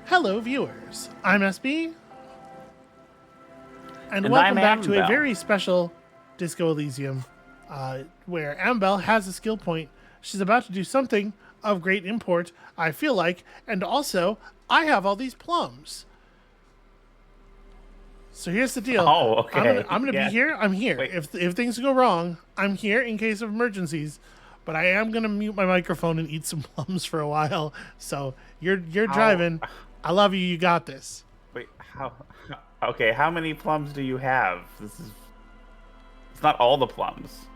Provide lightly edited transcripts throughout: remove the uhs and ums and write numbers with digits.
Hello, viewers. I'm SB, and And welcome I'm back to a Amabel. very special Disco Elysium, where Amabel has a skill point. She's about to do something of great import, I feel like, and also, I have all these plums. So here's the deal. Oh, okay. I'm gonna be Yeah. here. I'm here. Wait. If things go wrong, I'm here in case of emergencies. But I am gonna mute my microphone and eat some plums for a while. So you're How? driving. I love you. You got this. Wait. How? Okay. How many plums do you have? This is. It's not all the plums.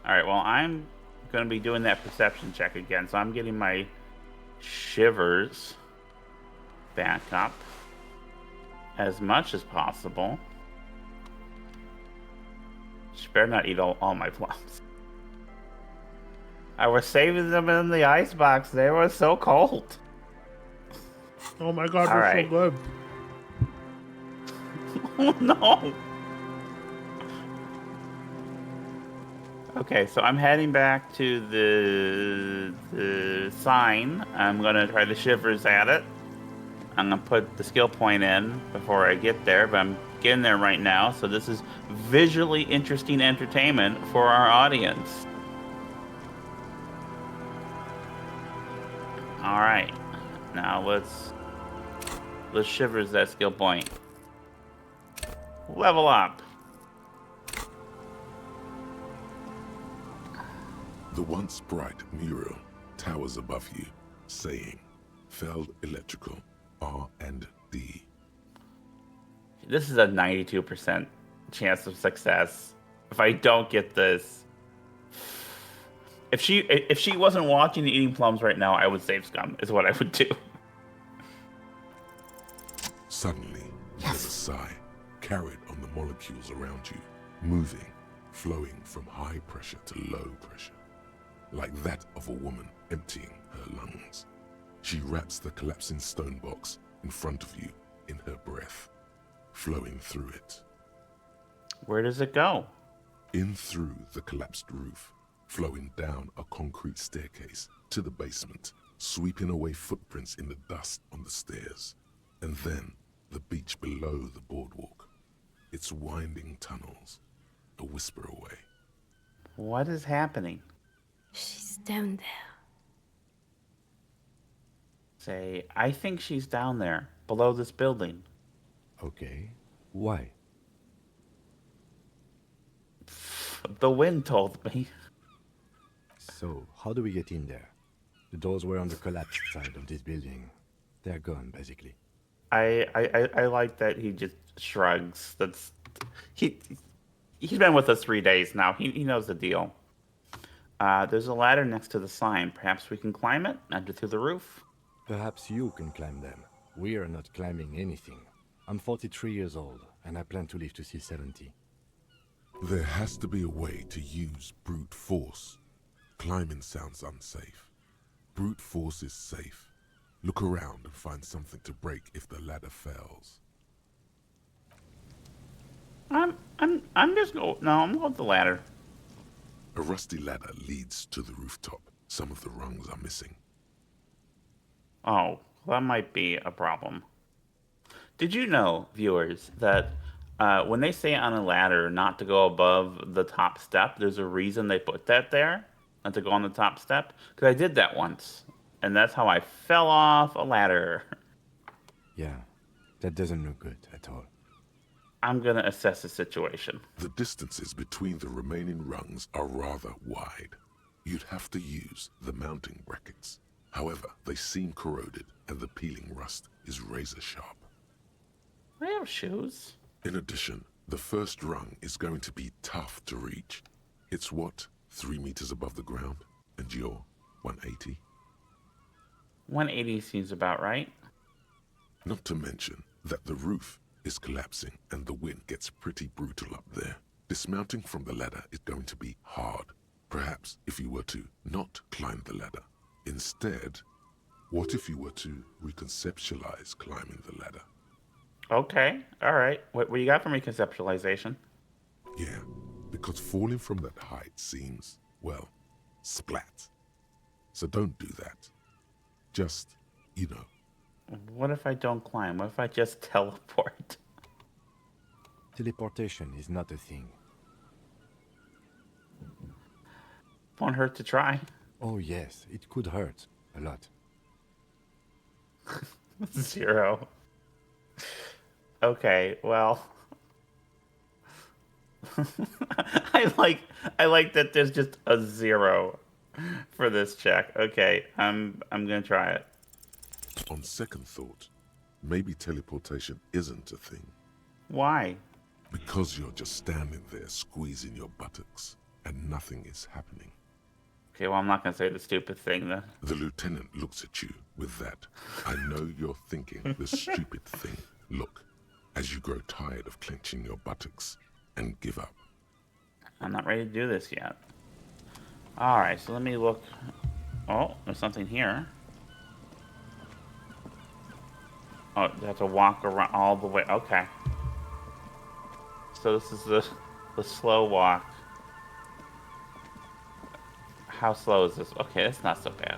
All right. Well, I'm gonna be doing that perception check again, so I'm getting my shivers back up as much as possible. Just better not eat all my plums. I was saving them in the ice box. They were so cold. Oh my god, All they're right. so good. Oh no. Okay, so I'm heading back to the sign. I'm gonna try the shivers at it. I'm gonna put the skill point in before I get there, but I'm getting there right now. So this is visually interesting entertainment for our audience. All right, now let's shivers that skill point. Level up. The once bright mural towers above you, saying, Feld Electrical, R&D. This is a 92% chance of success. If I don't get this, if she wasn't watching and eating plums right now, I would save scum. Is what I would do. Suddenly, there's a sigh, carried on the molecules around you, moving, flowing from high pressure to low pressure, like that of a woman emptying her lungs. She wraps the collapsing stone box in front of you in her breath, flowing through it. Where does it go? In through the collapsed roof, flowing down a concrete staircase to the basement, sweeping away footprints in the dust on the stairs, and then the beach below the boardwalk, its winding tunnels, a whisper away. What is happening? She's down there. Say, I think she's down there, below this building. Okay. Why? The wind told me. So, how do we get in there? The doors were on the collapsed side of this building. They're gone, basically. I like that he just shrugs. He's been with us 3 days now. He knows the deal. There's a ladder next to the sign. Perhaps we can climb it, enter through the roof. Perhaps you can climb them. We are not climbing anything. I'm 43 years old, and I plan to live to see 70. There has to be a way to use brute force. Climbing sounds unsafe. Brute force is safe. Look around and find something to break if the ladder fails. I'm just going. No, I'm going with the ladder. A rusty ladder leads to the rooftop. Some of the rungs are missing. Oh, that might be a problem. Did you know, viewers, that when they say on a ladder not to go above the top step, there's a reason they put that there, not to go on the top step? Because I did that once, and that's how I fell off a ladder. Yeah, that doesn't look good at all. I'm gonna assess the situation. The distances between the remaining rungs are rather wide. You'd have to use the mounting brackets. However, they seem corroded and the peeling rust is razor sharp. I have shoes. In addition, the first rung is going to be tough to reach. It's what, 3 meters above the ground? And you're 180? 180 seems about right. Not to mention that the roof is collapsing and the wind gets pretty brutal up there. Dismounting from the ladder is going to be hard. Perhaps if you were to not climb the ladder. Instead, what if you were to reconceptualize climbing the ladder? Okay, all right. What you got for me, conceptualization? Yeah, the because falling from that height seems, well, splat. So don't do that. Just, you know. What if I don't climb? What if I just teleport? Teleportation is not a thing. Won't hurt to try. Oh yes, it could hurt. A lot. 0. Okay, well. I like that there's just a 0 for this check. Okay, I'm gonna try it. On second thought, maybe teleportation isn't a thing. Why? Because you're just standing there squeezing your buttocks and nothing is happening. Okay, well, I'm not gonna say the stupid thing then. The lieutenant looks at you with that I know you're thinking the stupid thing look as you grow tired of clenching your buttocks and give up. I'm not ready to do this yet. Alright, so let me look. Oh, there's something here. Oh, you have to walk around all the way. Okay. So this is the slow walk. How slow is this? Okay, it's not so bad.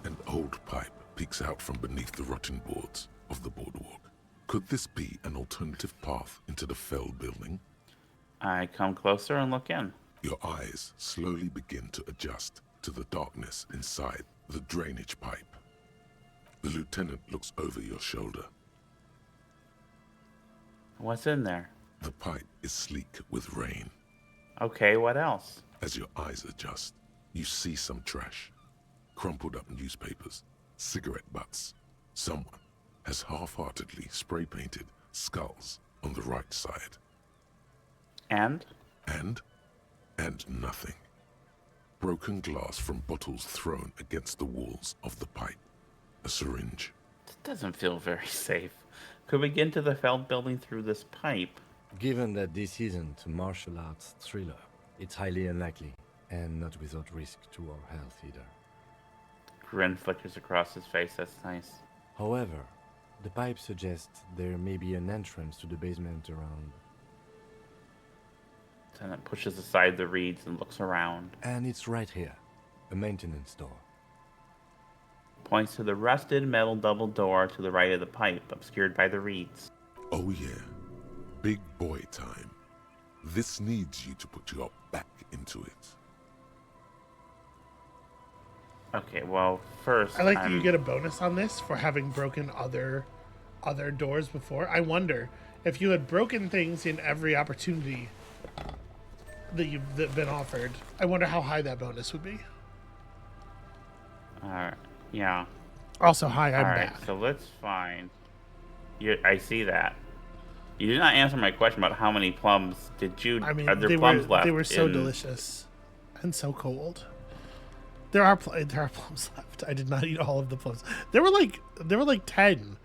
An old pipe peeks out from beneath the rotten boards of the boardwalk. Could this be an alternative path into the fell building? I come closer and look in. Your eyes slowly begin to adjust to the darkness inside the drainage pipe. The lieutenant looks over your shoulder. What's in there? The pipe is sleek with rain. Okay, what else? As your eyes adjust, you see some trash. Crumpled up newspapers, cigarette butts. Someone has half-heartedly spray-painted skulls on the right side. And? And nothing. Broken glass from bottles thrown against the walls of the pipe. A syringe. This doesn't feel very safe. Could we get into the Feld building through this pipe? Given that this isn't a martial arts thriller, it's highly unlikely, and not without risk to our health either. Grin flickers across his face. That's nice. However, the pipe suggests there may be an entrance to the basement around. Lieutenant pushes aside the reeds and looks around. And it's right here, a maintenance door. Points to the rusted metal double door to the right of the pipe, obscured by the reeds. Oh yeah, big boy time. This needs you to put your back into it. Okay, well, first I like that you get a bonus on this for having broken other doors before. I wonder if you had broken things in every opportunity that you've been offered. I wonder how high that bonus would be. Yeah. Also, hi, I'm Alright, back. so let's find... I see that. You did not answer my question about how many plums did you... I mean, are there plums left? they were so delicious and so cold. There are plums left. I did not eat all of the plums. There were like 10.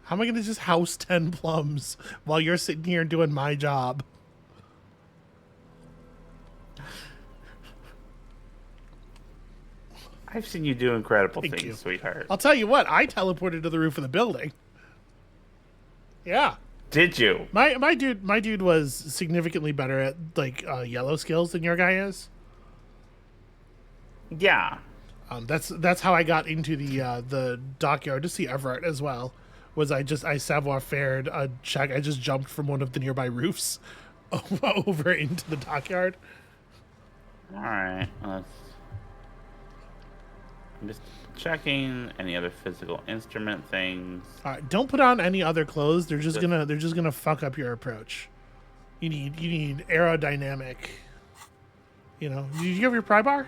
How am I going to just house 10 plums while you're sitting here doing my job? I've seen you do incredible Thank things, you. sweetheart. I'll tell you what, I teleported to the roof of the building. Yeah. Did you? My dude was significantly better at like yellow skills than your guy is. Yeah. That's how I got into the dockyard to see Everett as well. Was I savoir-faired a check? I just jumped from one of the nearby roofs over into the dockyard. All right. I'm just checking any other physical instrument things. All right, don't put on any other clothes. They're just gonna fuck up your approach. You need aerodynamic. You know, did you have your pry bar?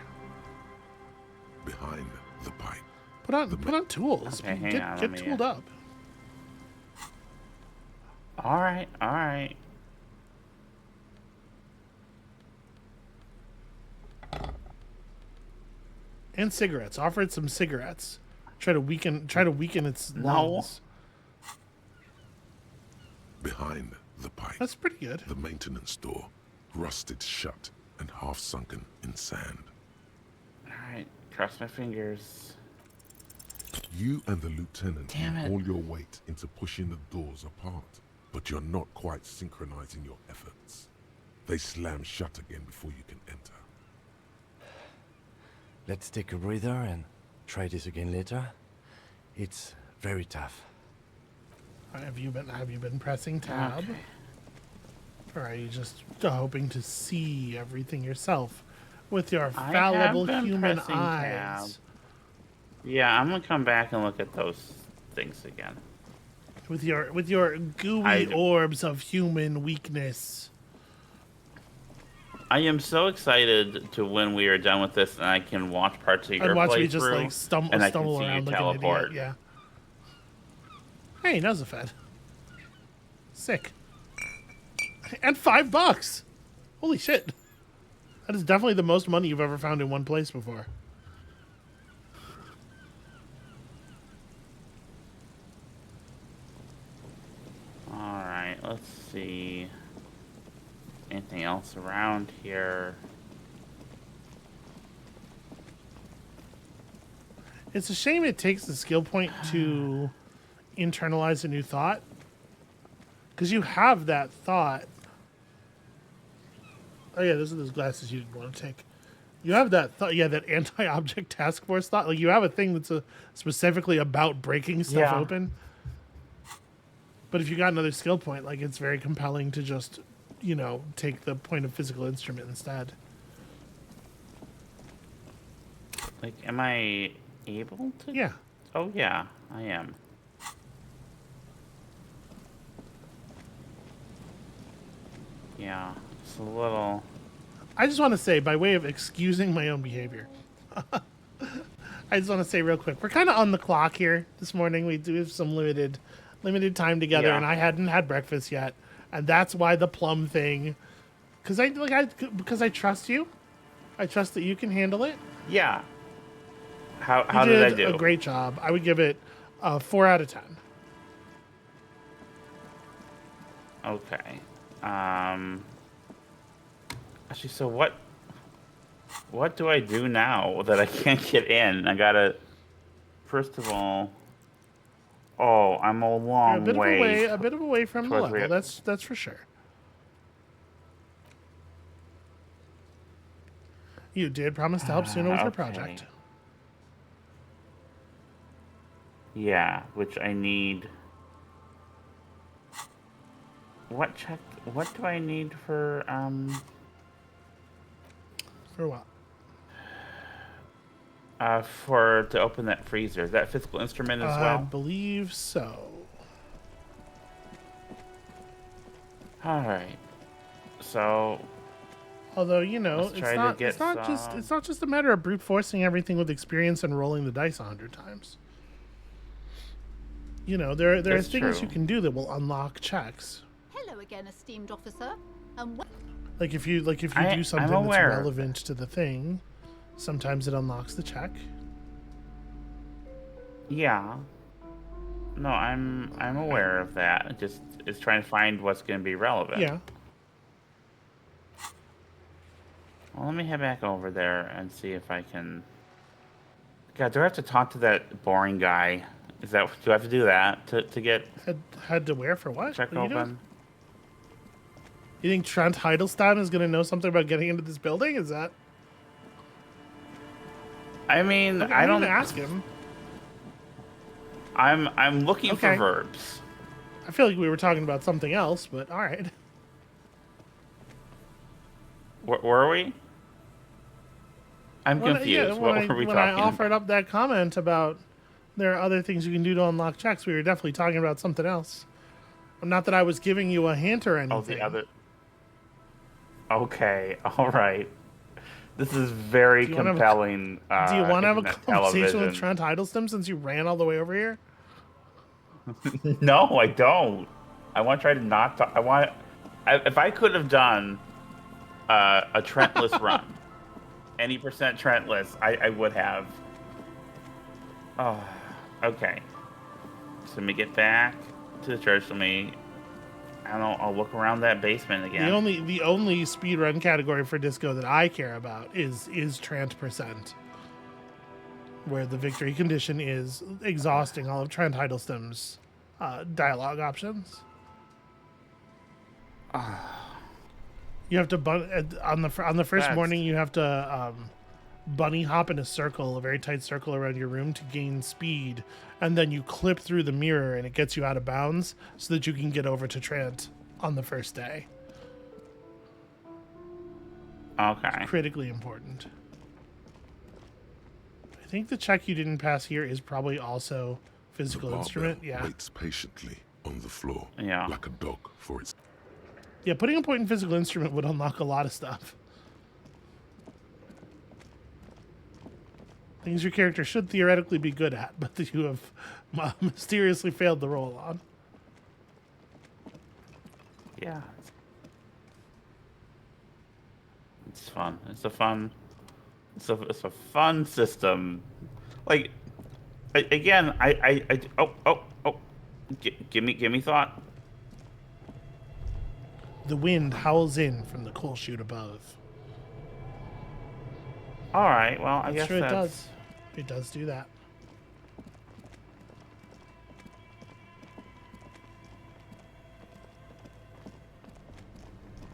Behind the pipe. Put on tools. Okay, hang on, Get let me, tooled up. All right. And cigarettes. Offer it some cigarettes. Try to weaken its No. lungs. Behind the pipe. That's pretty good. The maintenance door, rusted shut and half sunken in sand. All right. Cross my fingers. You and the lieutenant Damn put it. all your weight into pushing the doors apart. but you're not quite synchronizing your efforts. They slam shut again before you can enter. Let's take a breather and try this again later. It's very tough. Have you been pressing tab? Okay. Or are you just hoping to see everything yourself with your I fallible have been human pressing eyes? tab. Yeah, I'm gonna come back and look at those things again. With your gooey orbs of human weakness. I am so excited to when we are done with this and I can watch parts of your And watch playthrough me just like stumble and I can see around you like teleport. an idiot. Yeah. Hey, Nuzafed. Sick. And $5. Holy shit. That is definitely the most money you've ever found in one place before. Alright, let's see. Anything else around here? It's a shame it takes the skill point to internalize a new thought. Because you have that thought. Oh yeah, those are those glasses you didn't want to take. You have that thought, yeah, that anti-object task force thought. Like you have a thing that's specifically about breaking stuff Yeah. open. But if you got another skill point, like it's very compelling to just, take the point of physical instrument instead. Like, am I able to? Yeah. Oh, yeah, I am. Yeah, it's a little... I just want to say, by way of excusing my own behavior, I just want to say real quick, we're kind of on the clock here this morning. We do have some limited time together, Yeah. and I hadn't had breakfast yet, and that's why the Plum thing. Because I trust you. I trust that you can handle it. Yeah. How You did I do? a great job. I would give it 4 out of 10. Okay. Actually, so what do I do now that I can't get in? I gotta, first of all, I'm a You're long way. a bit of a way from the towards level. where- That's for sure. You did promise to help Suna with your Okay. project. Yeah, which I need. What do I need for, For what? to open that freezer? Is that physical instrument as I well? believe so. Alright. So, Although Let's try to get it's not just a matter of brute forcing everything with experience and rolling the dice 100 times. There are That's things true. you can do that will unlock checks. Hello again, esteemed officer. Like if you do I'm something that's aware of relevant to the thing, sometimes it unlocks the check. yeah. No, I'm aware of that. It just is trying to find what's going to be relevant. Yeah. Well, let me head back over there and see if I can. God, do I have to talk to that boring guy? Do I have to do that to get Had to wear for what? check What are you doing? open? You think Trent Heidelstein is going to know something about getting into this building? Is that? I mean, Okay, I I'm don't gonna ask him. I'm looking for Okay. verbs. I feel like we were talking about something else, but all right. Were we? I'm confused. What were we when talking I offered up that comment about there are other things you can do to unlock checks, we were definitely talking about something else. Not that I was giving you a hint or anything. Oh, the other. Okay, all right. This is very Do you wanna have a- compelling. Do you want to have a internet conversation with television. Trent Heidelstein since you ran all the way over here? No, I don't. I want to try to not talk. If I could have done a Trentless run, any percent Trentless, I would have. Oh, okay. So let me get back to the church. I don't know. I'll look around that basement again. The only speedrun category for disco that I care about is Trent percent, where the victory condition is exhausting all of Trent Heidelsteim's dialogue options. You have to on the first That's- morning. You have to bunny hop in a circle, a very tight circle around your room to gain speed, and then you clip through the mirror, and it gets you out of bounds so that you can get over to Trent on the first day. Okay. Critically important. I think the check you didn't pass here is probably also The physical barbell instrument. Yeah. waits patiently on the floor, Yeah. like a dog for its. Yeah, putting a point in physical instrument would unlock a lot of stuff. Things your character should theoretically be good at, but that you have mysteriously failed the roll on. Yeah. It's fun. It's a fun system. Like, again, give me thought. The wind howls in from the coal chute above. All right. Well, I guess Sure, it that's... does. It does do that.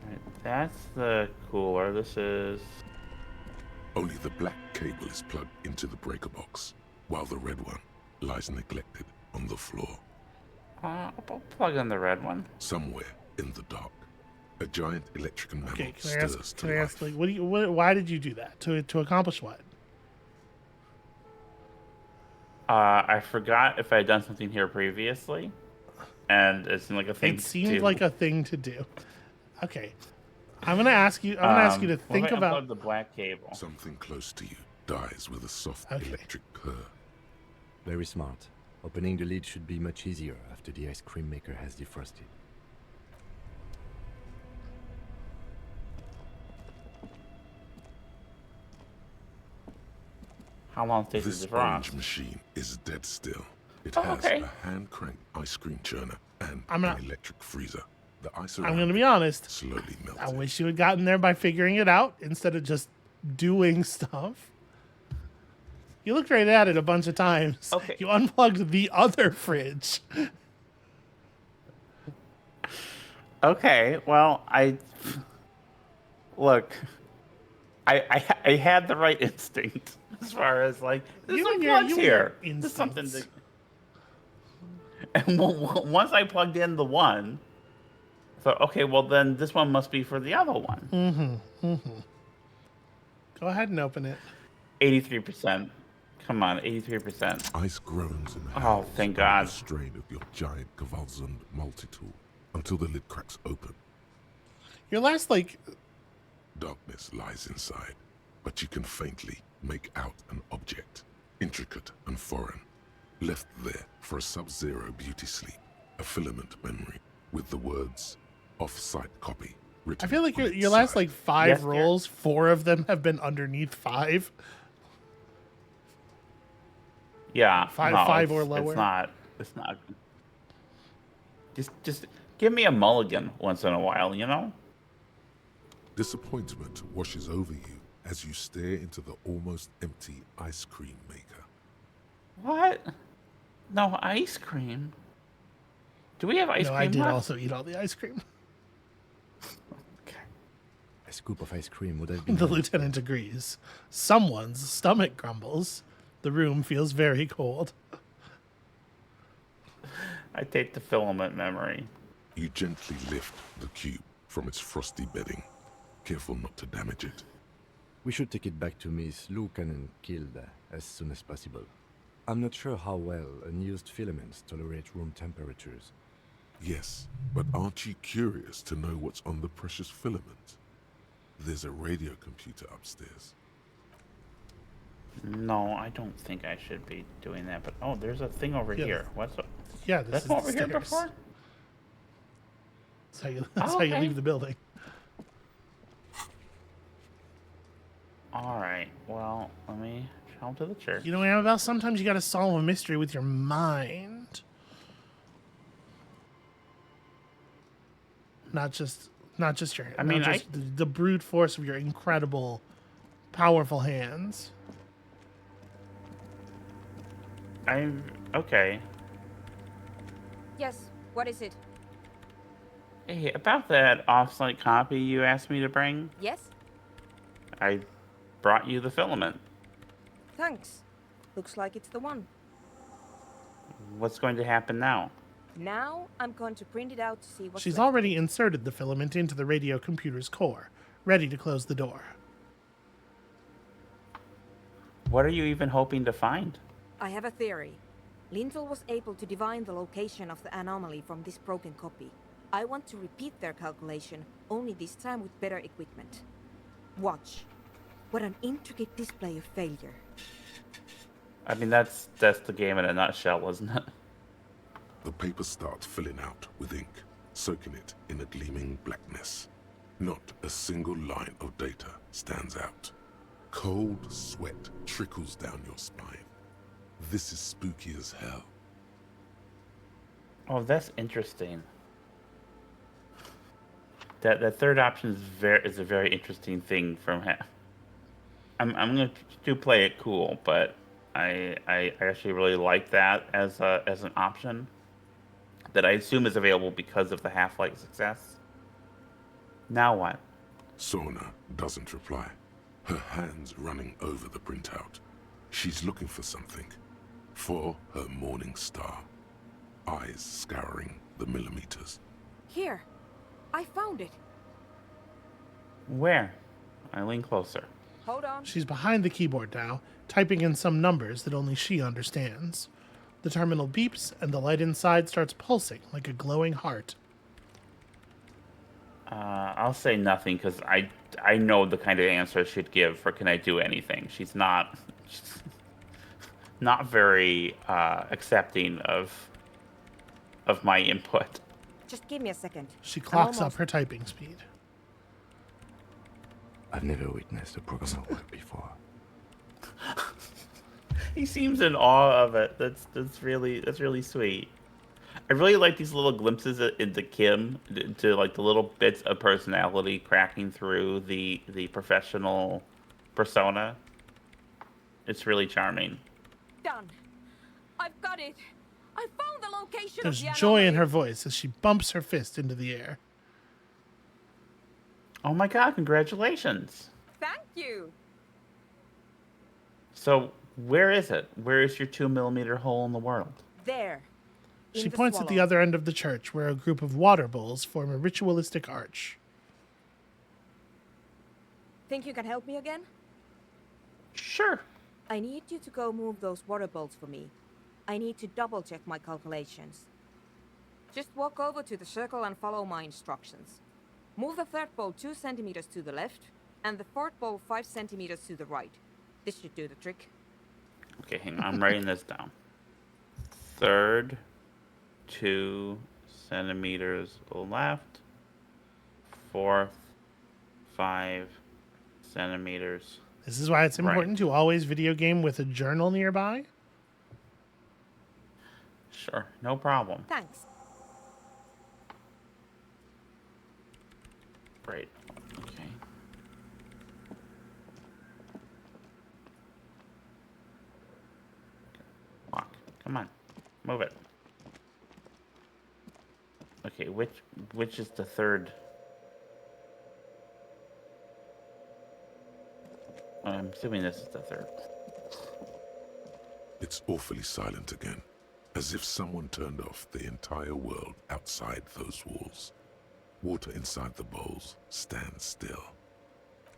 Right, that's the cooler. This is... Only the black cable is plugged into the breaker box, while the red one lies neglected on the floor. I'll plug in the red one. Somewhere in the dark, a giant electric mammal Okay, stirs to can I life. ask, like, why did you do that? To accomplish what? I forgot if I had done something here previously, and it seemed like a thing. It seemed to like a thing to do. Okay, I'm gonna ask you. I'm gonna ask you to what if think I about. unplug the black cable. Something close to you dies with a soft Okay. electric purr. Very smart. Opening the lid should be much easier after the ice cream maker has defrosted. How long does it This take to orange defrost? machine is dead still. It Oh, has okay. a hand-cranked ice cream churner and I'm an not- electric freezer. The ice I'm around gonna be it honest. slowly melts. I wish you had gotten there by figuring it out instead of just doing stuff. You looked right at it a bunch of times. Okay. You unplugged the other fridge. Okay, well, look. I had the right instinct as far as like there's You some and your- plugs you and here. your There's something to. instincts. And once I plugged in the one, I thought, okay, well then this one must be for the other one. Go ahead and open it. 83%. Come on, 83%. Ice groans and Oh, howls thank under God. the strain of your giant Gewaltsund multi-tool until the lid cracks open. Your last, like, Darkness lies inside, but you can faintly make out an object, intricate and foreign, left there for a sub-zero beauty sleep, a filament memory with the words "off-site copy" written. I feel like on your its last, side. like, 5 Yes, dear. rolls, 4 of them have been underneath 5. Yeah, Five or it's lower. not. It's not. Just give me a mulligan once in a while, you know. Disappointment washes over you as you stare into the almost empty ice cream maker. What? No ice cream. Do we have ice No, cream I did left? also eat all the ice cream. Okay. A scoop of ice cream would have been The nice. lieutenant agrees. Someone's stomach grumbles. The room feels very cold. I take the filament memory. You gently lift the cube from its frosty bedding, careful not to damage it. We should take it back to Miss Lucan and Kilda as soon as possible. I'm not sure how well unused filaments tolerate room temperatures. Yes, but aren't you curious to know what's on the precious filament? There's a radio computer upstairs. No, I don't think I should be doing that. But oh, there's a thing over Yeah, here. What's up? Yeah, this That's is what the over here stairs. before. That's how you okay. leave the building. All right. Well, let me travel to the church. You know, Amabel, sometimes you gotta solve a mystery with your mind. Not just your I mean, not just the brute force of your incredible, powerful hands. I'm okay. Yes, what is it? Hey, about that off-site copy you asked me to bring, Yes? I brought you the filament. Thanks. Looks like it's the one. What's going to happen now? Now I'm going to print it out to see what's She's left. already inserted the filament into the radio computer's core, ready to close the door. What are you even hoping to find? I have a theory. Lintel was able to divine the location of the anomaly from this broken copy. I want to repeat their calculation, only this time with better equipment. Watch. What an intricate display of failure. I mean, that's the game in a nutshell, isn't it? The paper starts filling out with ink, soaking it in a gleaming blackness. Not a single line of data stands out. Cold sweat trickles down your spine. This is spooky as hell. Oh, that's interesting. That third option is a very interesting thing from him. I'm going to play it cool, but I actually really like that as an option that I assume is available because of the Half-Life success. Now what? Sorna doesn't reply, her hands running over the printout. She's looking for something. For her morning star. Eyes scouring the millimeters. Here. I found it. Where? I lean closer. Hold on. She's behind the keyboard now, typing in some numbers that only she understands. The terminal beeps, and the light inside starts pulsing like a glowing heart. I'll say nothing because I know the kind of answer she'd give for can I do anything. She's not very accepting of my input. Just give me a second. She I'm clocks up almost- her typing speed. I've never witnessed a programmer work before. He seems in awe of it. That's really sweet. I really like these little glimpses into Kim, to like the little bits of personality cracking through the professional persona. It's really charming. Done. I've got it. I found the location There's of the joy in anomaly. her voice as she bumps her fist into the air. Oh my god, congratulations. Thank you. So, where is it? Where is your 2mm hole in the world? There. In She the points at the swallow. other end of the church where a group of water bowls form a ritualistic arch. Think you can help me again? Sure. I need you to go move those water bowls for me. I need to double check my calculations. Just walk over to the circle and follow my instructions. Move the third bowl 2 centimeters to the left, and the fourth bowl 5 centimeters to the right. This should do the trick. Okay, hang on. I'm writing this down. Third, 2 centimeters left. Fourth, 5 centimeters. This is why it's Right. important to always video game with a journal nearby. Sure, no problem. Thanks. Great. Okay. Walk. Come on. Move it. Okay, which is the third? I'm assuming this is the third. It's awfully silent again, as if someone turned off the entire world outside those walls. Water inside the bowls stands still.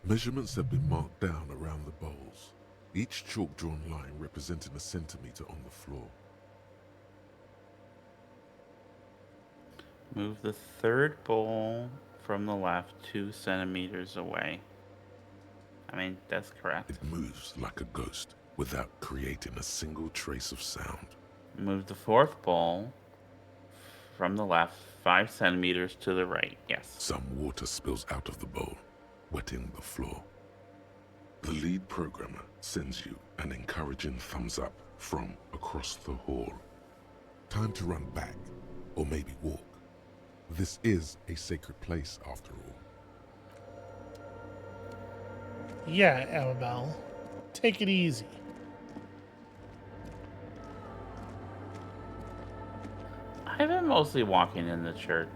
Measurements have been marked down around the bowls, each chalk-drawn line representing a centimeter on the floor. Move the third bowl from the left 2 centimeters away. I mean, that's correct. It moves like a ghost without creating a single trace of sound. Move the fourth bowl from the left 5 centimeters to the right. Yes. Some water spills out of the bowl, wetting the floor. The lead programmer sends you an encouraging thumbs up from across the hall. Time to run back, or maybe walk. This is a sacred place, after all. Yeah, Amabel. Take it easy. I've been mostly walking in the church.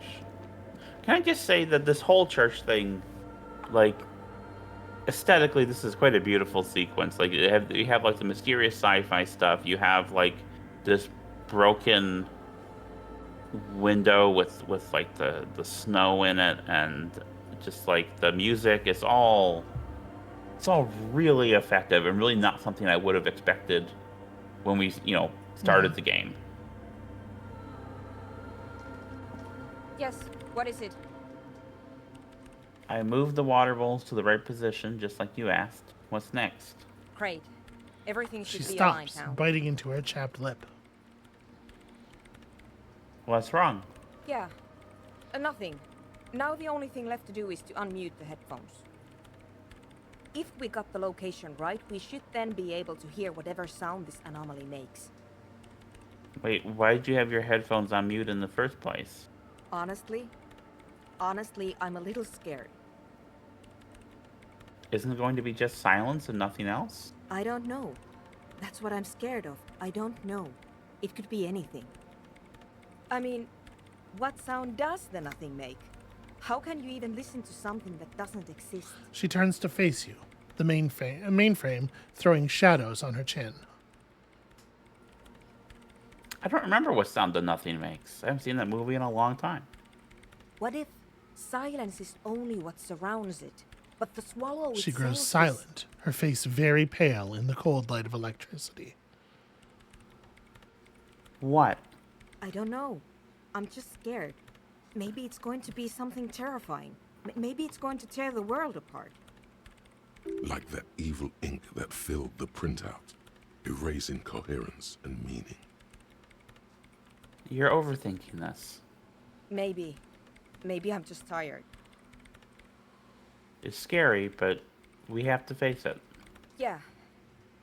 Can I just say that this whole church thing, like, aesthetically, this is quite a beautiful sequence. Like, you have like the mysterious sci-fi stuff. You have like this broken window with like the snow in it, and just like the music. It's all really effective and really not something I would have expected when we started the game. Yes, what is it? I moved the water bowls to the right position, just like you asked. What's next? Great. Everything She should be aligned stops, now. biting into her chapped lip. What's wrong? Yeah. Nothing. Now the only thing left to do is to unmute the headphones. If we got the location right, we should then be able to hear whatever sound this anomaly makes. Wait, why did you have your headphones on mute in the first place? Honestly, I'm a little scared. Isn't it going to be just silence and nothing else? I don't know. That's what I'm scared of. I don't know. It could be anything. I mean, what sound does the nothing make? How can you even listen to something that doesn't exist? She turns to face you, the mainframe throwing shadows on her chin. I don't remember what sound the nothing makes. I haven't seen that movie in a long time. What if silence is only what surrounds it, but the swallow She itself grows is- silent, her face very pale in the cold light of electricity. What? I don't know. I'm just scared. Maybe it's going to be something terrifying. Maybe it's going to tear the world apart. Like that evil ink that filled the printout, erasing coherence and meaning. You're overthinking this. Maybe. Maybe I'm just tired. It's scary, but we have to face it. Yeah.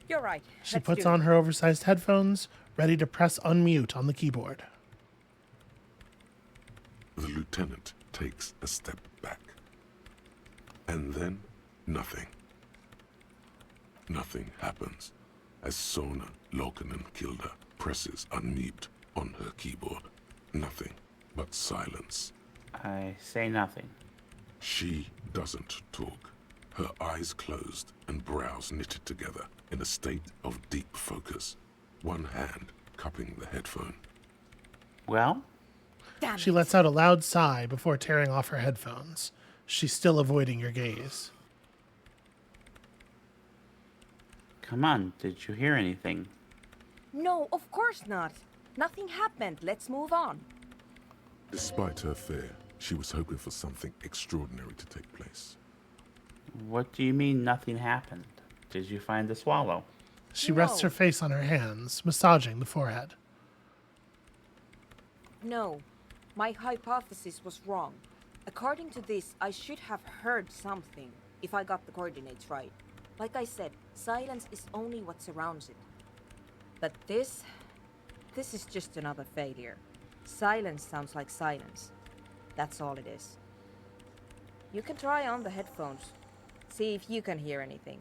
You're right. She Let's puts do it. on her oversized headphones, ready to press unmute on the keyboard. The lieutenant takes a step back. And then, nothing. Nothing happens as Sona Lokanen Kilda presses unmute on her keyboard. Nothing but silence. I say nothing. She doesn't talk. Her eyes closed and brows knitted together in a state of deep focus. One hand cupping the headphone. Well, Damn She it. lets out a loud sigh before tearing off her headphones. She's still avoiding your gaze. come on. Did you hear anything? No, of course not. Nothing happened. Let's move on. Despite her fear, she was hoping for something extraordinary to take place. What do you mean nothing happened? Did you find the swallow? She rests No. her face on her hands, massaging the forehead. No. My hypothesis was wrong. According to this, I should have heard something if I got the coordinates right. Like I said, silence is only what surrounds it. But this is just another failure. Silence sounds like silence. That's all it is. You can try on the headphones. See if you can hear anything.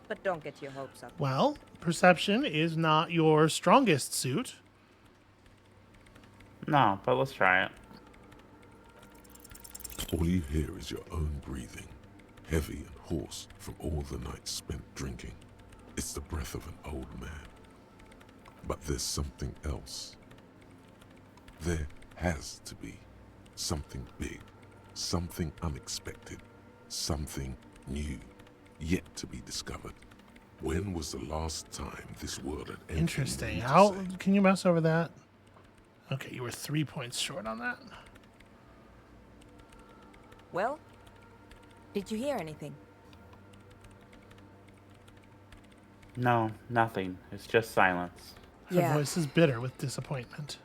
But don't get your hopes up. Well, perception is not your strongest suit. No, but let's try it. All you hear is your own breathing, heavy and hoarse from all the nights spent drinking. It's the breath of an old man. But there's something else. There has to be something big, something unexpected, something new, yet to be discovered. When was the last time this world had anything Interesting. new to How say? can you mouse over that? Okay, you were 3 points short on that. Well, did you hear anything? No, nothing. It's just silence. Her voice is bitter with disappointment.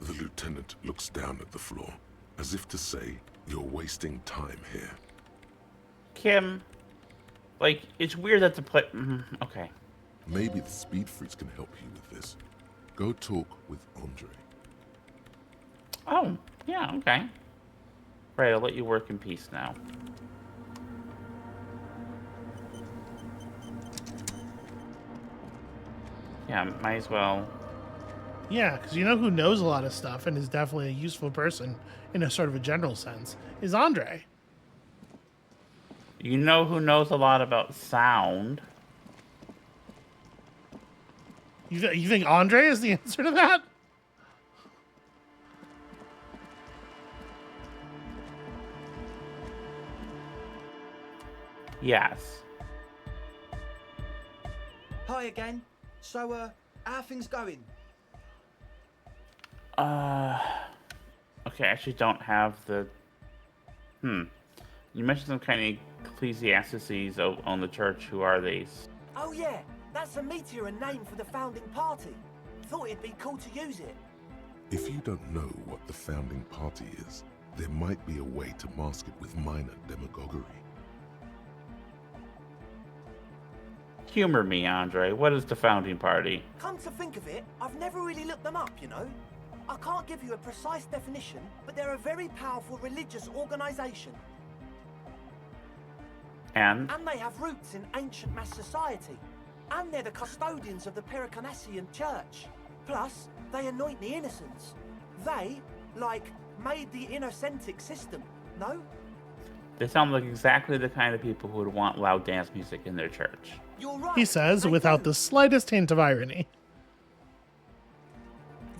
The lieutenant looks down at the floor, as if to say, you're wasting time here. Kim, like, it's weird that the play... okay. Maybe the speed freaks can help you with this. Go talk with Andre. Oh, yeah, okay. Right, I'll let you work in peace now. Yeah, might as well Yeah, because you know who knows a lot of stuff and is definitely a useful person in a sort of a general sense is Andre. You know who knows a lot about sound? You think Andre is the answer to that? Yes. Hi again. So, how are things going? Okay, I actually don't have the... You mentioned some kind of ecclesiastices on the church. Who are these? Oh yeah, that's a meteor and name for the founding party. Thought it'd be cool to use it. If you don't know what the founding party is, there might be a way to mask it with minor demagoguery. Humor me, Andre. What is the founding party? Come to think of it, I've never really looked them up, you know? I can't give you a precise definition, but they're a very powerful religious organization. And? And they have roots in ancient mass society. And they're the custodians of the Pericarnassian church. Plus, they anoint the innocents. They, like, made the innocentic system, no? They sound like exactly the kind of people who would want loud dance music in their church. You're right. He says they without do. the slightest hint of irony.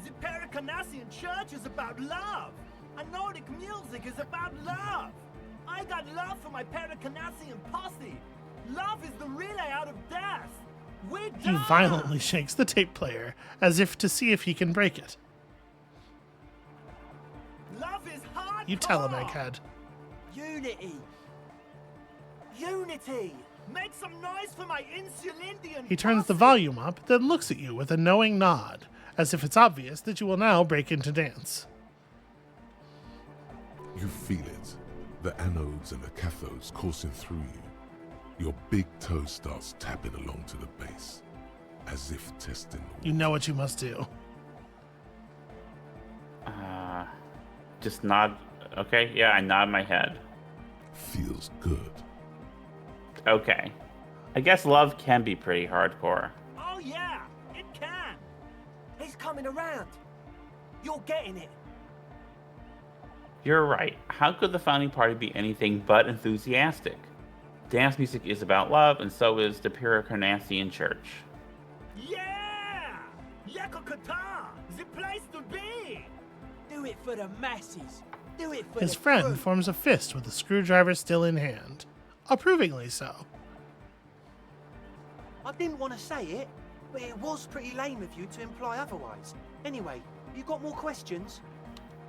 The Pericarnassian church is about love. And Nordic music is about love. I got love for my Pericarnassian posse. Love is the relay out of death. We're He done. violently shakes the tape player as if to see if he can break it. Love is hardcore. You tell him, Egghead. Unity. Unity. Make some noise for my Insulindian He turns the posse. volume up, then looks at you with a knowing nod, as if it's obvious that you will now break into dance. You feel it, the anodes and the cathodes coursing through you. Your big toe starts tapping along to the base, as if testing the You know what you must do. Just nod. Okay, yeah, I nod my head. feels good. Okay. I guess love can be pretty hardcore. Oh yeah, it can. He's coming around. You're getting it. You're right. How could the founding party be anything but enthusiastic? Dance music is about love, and so is the Pericarnassian Church. Yeah! Yakokata! The place to be! Do it for the masses. Do it for His the friend crew. forms a fist with the screwdriver still in hand. Approvingly so. I didn't want to say it, but it was pretty lame of you to imply otherwise. Anyway, you got more questions?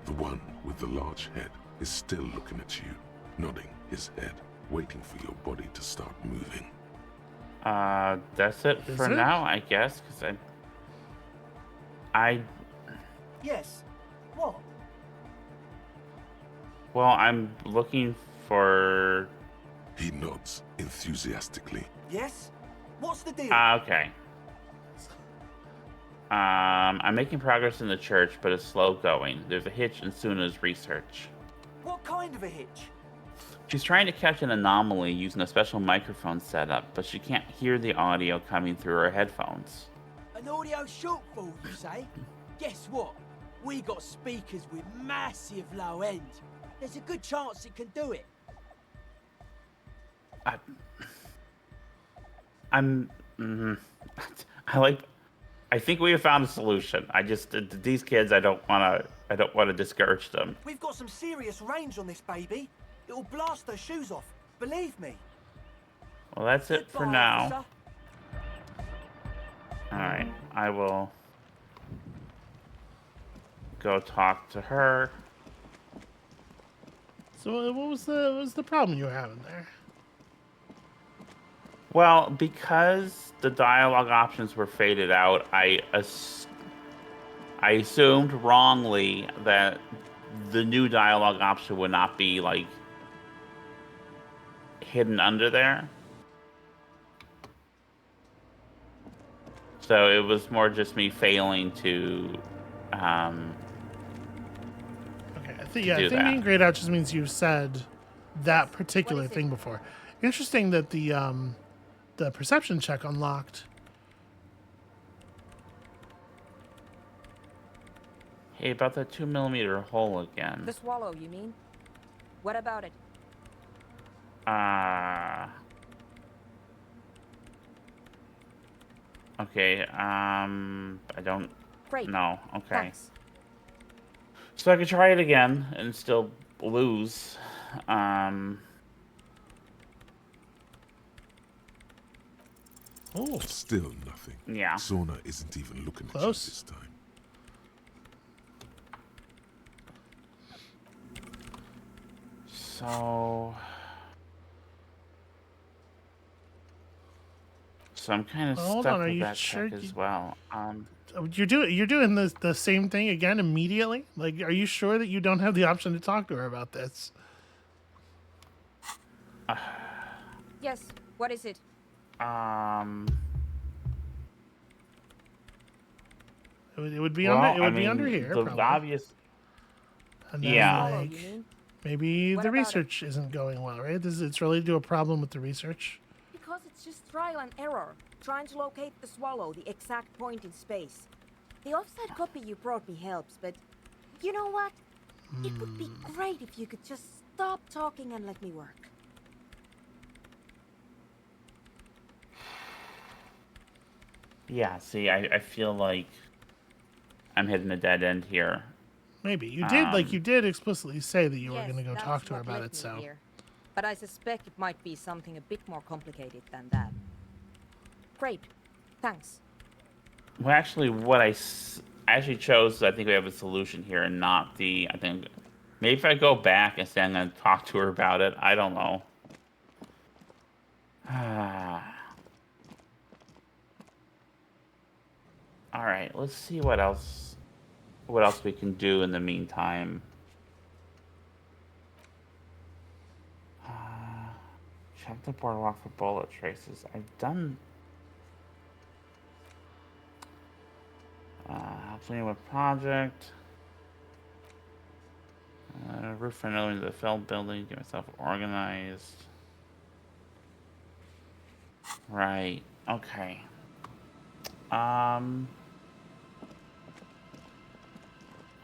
The one with the large head is still looking at you, nodding his head, waiting for your body to start moving. That's it Is for it? now, I guess, because I Yes. What? well, I'm looking for... He nods enthusiastically. Yes? What's the deal? Okay. I'm making progress in the church, but it's slow going. There's a hitch in Suna's research. What kind of a hitch? She's trying to catch an anomaly using a special microphone setup, but she can't hear the audio coming through her headphones. An audio shortfall, you say? Guess what? We got speakers with massive low end. There's a good chance it can do it. I think we have found a solution. These kids, I don't want to discourage them. We've got some serious range on this baby. It'll blast their shoes off. Believe me. Well, that's it for Goodbye, now. officer. All right, I will go talk to her. So what was the problem you were having there? Well, because the dialogue options were faded out, I assumed wrongly that the new dialogue option would not be like hidden under there. So it was more just me failing to Okay, I think do that. being grayed out just means you've said that particular What is it? thing before. Interesting that the perception check unlocked. Hey, about that 2mm hole again. The swallow, you mean? What about it? Okay, I don't Great. know. Okay. Thanks. So I could try it again and still lose. Oh, Still nothing. Yeah. Sauna isn't even looking at you Close. this time. So I'm kind of hold stuck on, are with you that sure check as you- well. you're doing the same thing again immediately? Like, are you sure that you don't have the option to talk to her about this? Yes, what is it? It would be Well, under. It would I be under mean, here, the probably. obvious. And then, Yeah. Swallow, like, you mean? maybe What the about it? research isn't going well, right? It's related to a problem with the research. Because it's just trial and error. Trying to locate the swallow, the exact point in space. The offside copy you brought me helps, but you know what? It would be great if you could just stop talking and let me work. Yeah, see, I feel like I'm hitting a dead end here. Maybe you did, like you did explicitly say that you were Yes, going to go that's talk to her what about led it. me So here. But I suspect it might be something a bit more complicated than that. Great. Thanks. Well, actually, what I actually chose, I think we have a solution here, and not the. I think maybe if I go back and say I'm going to talk to her about it, I don't know. All right, let's see what else we can do in the meantime. Check the boardwalk for bullet traces. I've done. Helps me with project. Roof renewing the failed building. Get myself organized. Right. Okay. Well,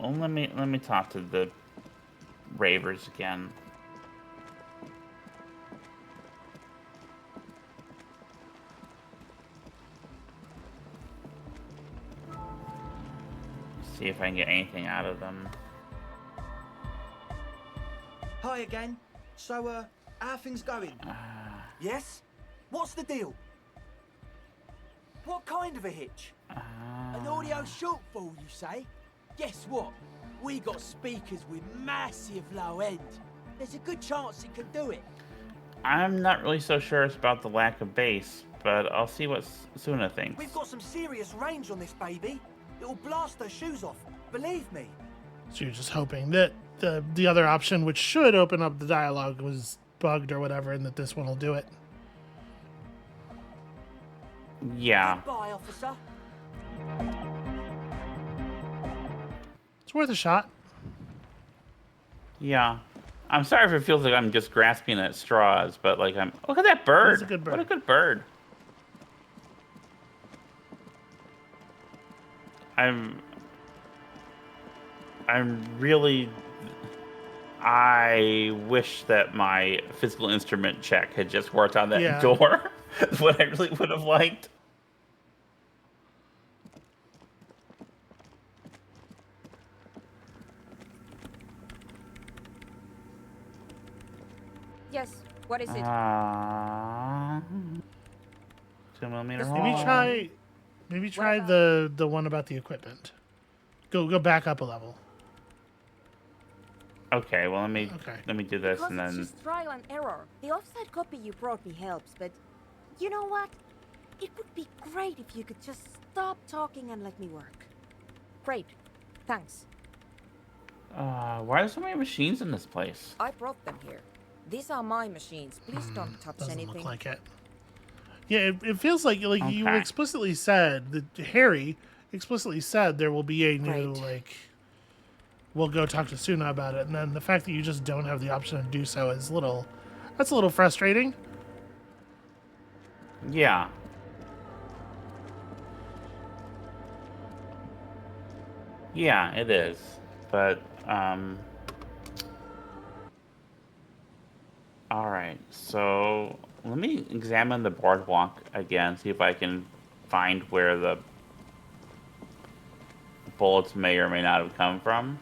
let me talk to the ravers again. See if I can get anything out of them. Hi again. So, how are things going? Yes? What's the deal? What kind of a hitch? An audio shortfall, you say? Guess what? We got speakers with massive low end. There's a good chance it can do it. I'm not really so sure about the lack of bass, but I'll see what Suna thinks. We've got some serious range on this baby. It'll blast her shoes off, believe me. So you're just hoping that the other option, which should open up the dialogue, was bugged or whatever, and that this one will do it. Yeah. Goodbye, officer. It's worth a shot. Yeah. I'm sorry if it feels like I'm just grasping at straws, but like look at that bird. That's a good bird. What a good bird. I wish that my physical instrument check had just worked on that door. That's what I really would have liked. Yes, what is it? 2mm This hole. Maybe try about- the one about the equipment. Go back up a level. Okay, well let me do this Because and it's then just trial and error. The offside copy you brought me helps, but you know what? It would be great if you could just stop talking and let me work. Great. Thanks. why are there so many machines in this place? I brought them here. These are my machines. Please don't touch Doesn't anything. look like it. Yeah, it feels like you Okay. explicitly said that Harry explicitly said there will be a new Great. we'll go talk to Suna about it, and then the fact that you just don't have the option to do so is that's a little frustrating. Yeah. Yeah, it is. But, alright, so let me examine the boardwalk again, see if I can find where the bullets may or may not have come from.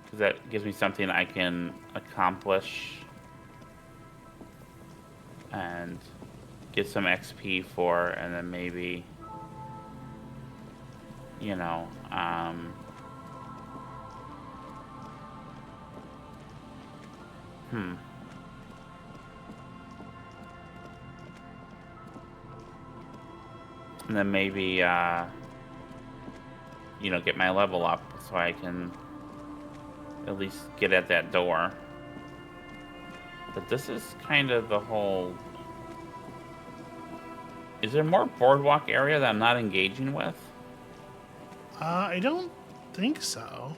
Because that gives me something I can accomplish and get some XP for, and then maybe, you know, and then maybe, you know, get my level up so I can at least get at that door. But this is kind of the whole... Is there more boardwalk area that I'm not engaging with? I don't think so.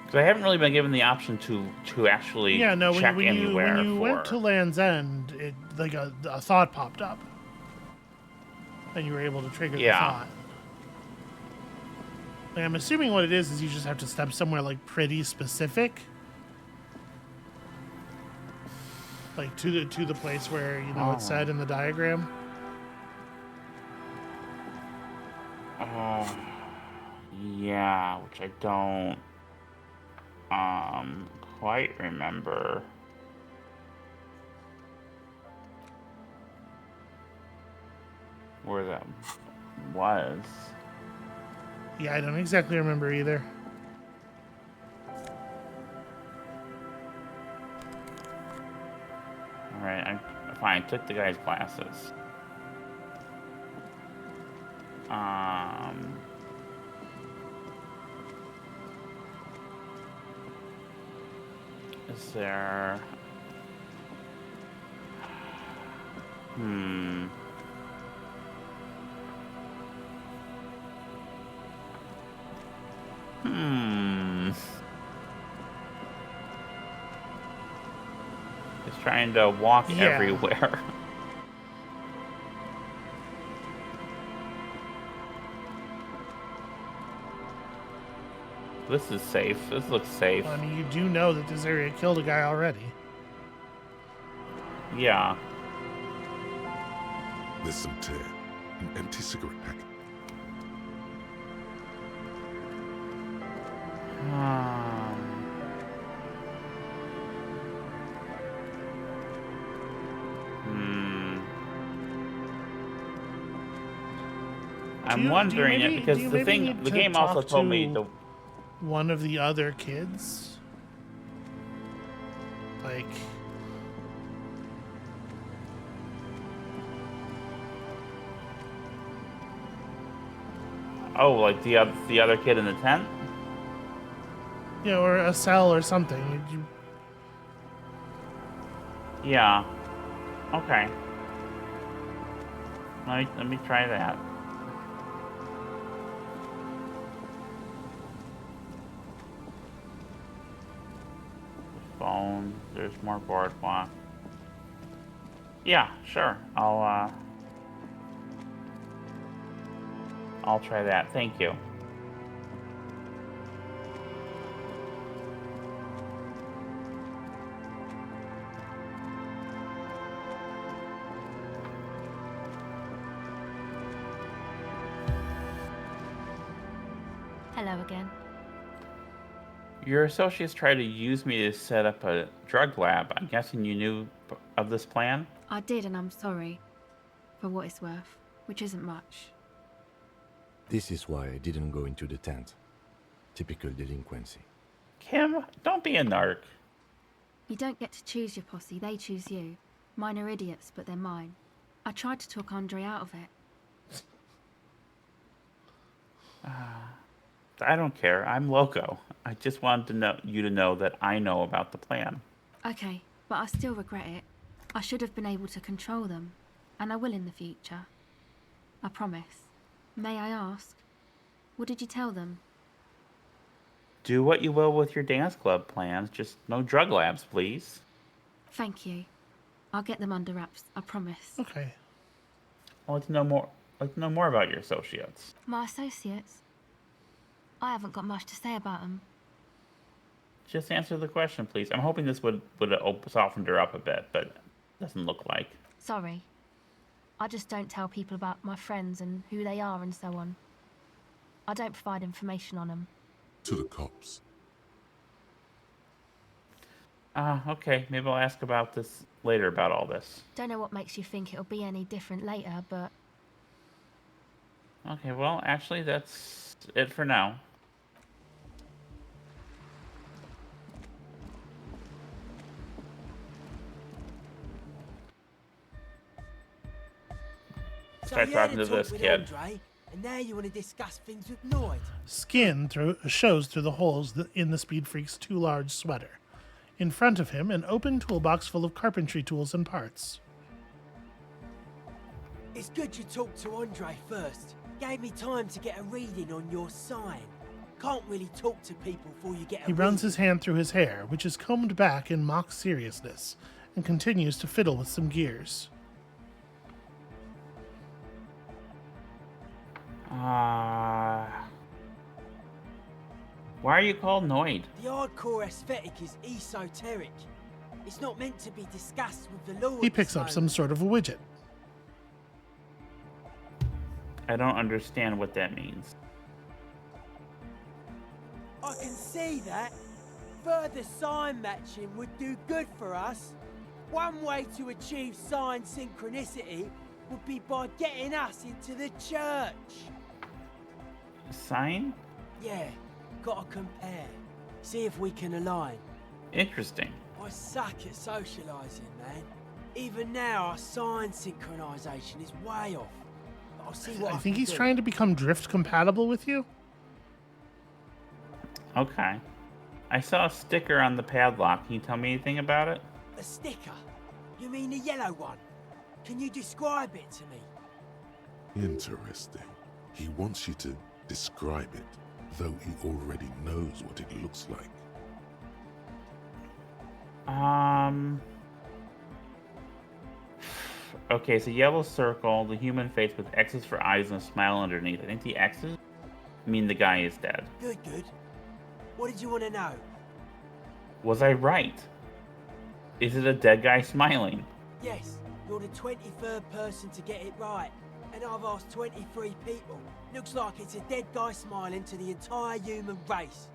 Because I haven't really been given the option to actually check anywhere when you went to Land's End, it like a thought popped up, and you were able to trigger the thought. Like, I'm assuming what it is you just have to step somewhere like pretty specific, like to the place where it said in the diagram. Yeah, which I don't quite remember. Where that was. Yeah, I don't exactly remember either. Alright, I'm fine. Took the guy's glasses. Is there... He's trying to walk everywhere. This is safe. This looks safe. Well, I mean, you do know that this area killed a guy already. Yeah. There's some tear. An empty cigarette packet. I'm wondering it because the game also told me the one of the other kids, like, like the other kid in the tent. Yeah, or a cell or something. Yeah. Okay. Let me try that. Phone. There's more boardwalk. Yeah, sure. I'll try that. Thank you. Hello again. Your associates tried to use me to set up a drug lab. I'm guessing you knew of this plan? I did, and I'm sorry. For what it's worth, which isn't much. This is why I didn't go into the tent. Typical delinquency. Kim, don't be a narc. You don't get to choose your posse, they choose you. Mine are idiots, but they're mine. I tried to talk Andre out of it. I don't care. I'm loco. I just wanted you to know that I know about the plan. Okay, but I still regret it. I should have been able to control them, and I will in the future. I promise. May I ask, what did you tell them? Do what you will with your dance club plans, just no drug labs, please. Thank you. I'll get them under wraps, I promise. Okay. I'd like to know more. I'd like to know more about your associates. My associates? I haven't got much to say about them. Just answer the question, please. I'm hoping this would soften her up a bit, but it doesn't look like. Sorry. I just don't tell people about my friends and who they are and so on. I don't provide information on them. To the cops. Okay. Maybe I'll ask about this later about all this. Don't know what makes you think it'll be any different later, but... Okay, well, actually, that's it for now. So Start you had talking a to talk this with kid. Andre, and now you want to discuss things with Noid. Skin shows through the holes in the Speed Freak's too large sweater. In front of him, an open toolbox full of carpentry tools and parts. It's good you talked to Andre first. Gave me time to get a reading on your sign. Can't really talk to people before you get a He runs reading. his hand through his hair, which is combed back in mock seriousness, and continues to fiddle with some gears. Why are you called Noid? The hardcore aesthetic is esoteric. It's not meant to be discussed with the law. He picks up some sort of a widget. I don't understand what that means. I can see that. Further sign matching would do good for us. One way to achieve sign synchronicity would be by getting us into the church. Sign? Yeah, gotta compare. See if we can align. Interesting. I suck at socialising, man. Even now, our sign synchronisation is way off. But I'll see what I I think can he's do. trying to become drift compatible with you. Okay. I saw a sticker on the padlock. Can you tell me anything about it? A sticker? You mean the yellow one? Can you describe it to me? Interesting. He wants you to describe it, though he already knows what it looks like. Okay, it's a yellow circle, the human face with X's for eyes and a smile underneath. I think the X's mean the guy is dead. Good, good. What did you want to know? Was I right? Is it a dead guy smiling? Yes, you're the 23rd person to get it right. And I've asked 23 people. Looks like it's a dead guy smiling to the entire human race.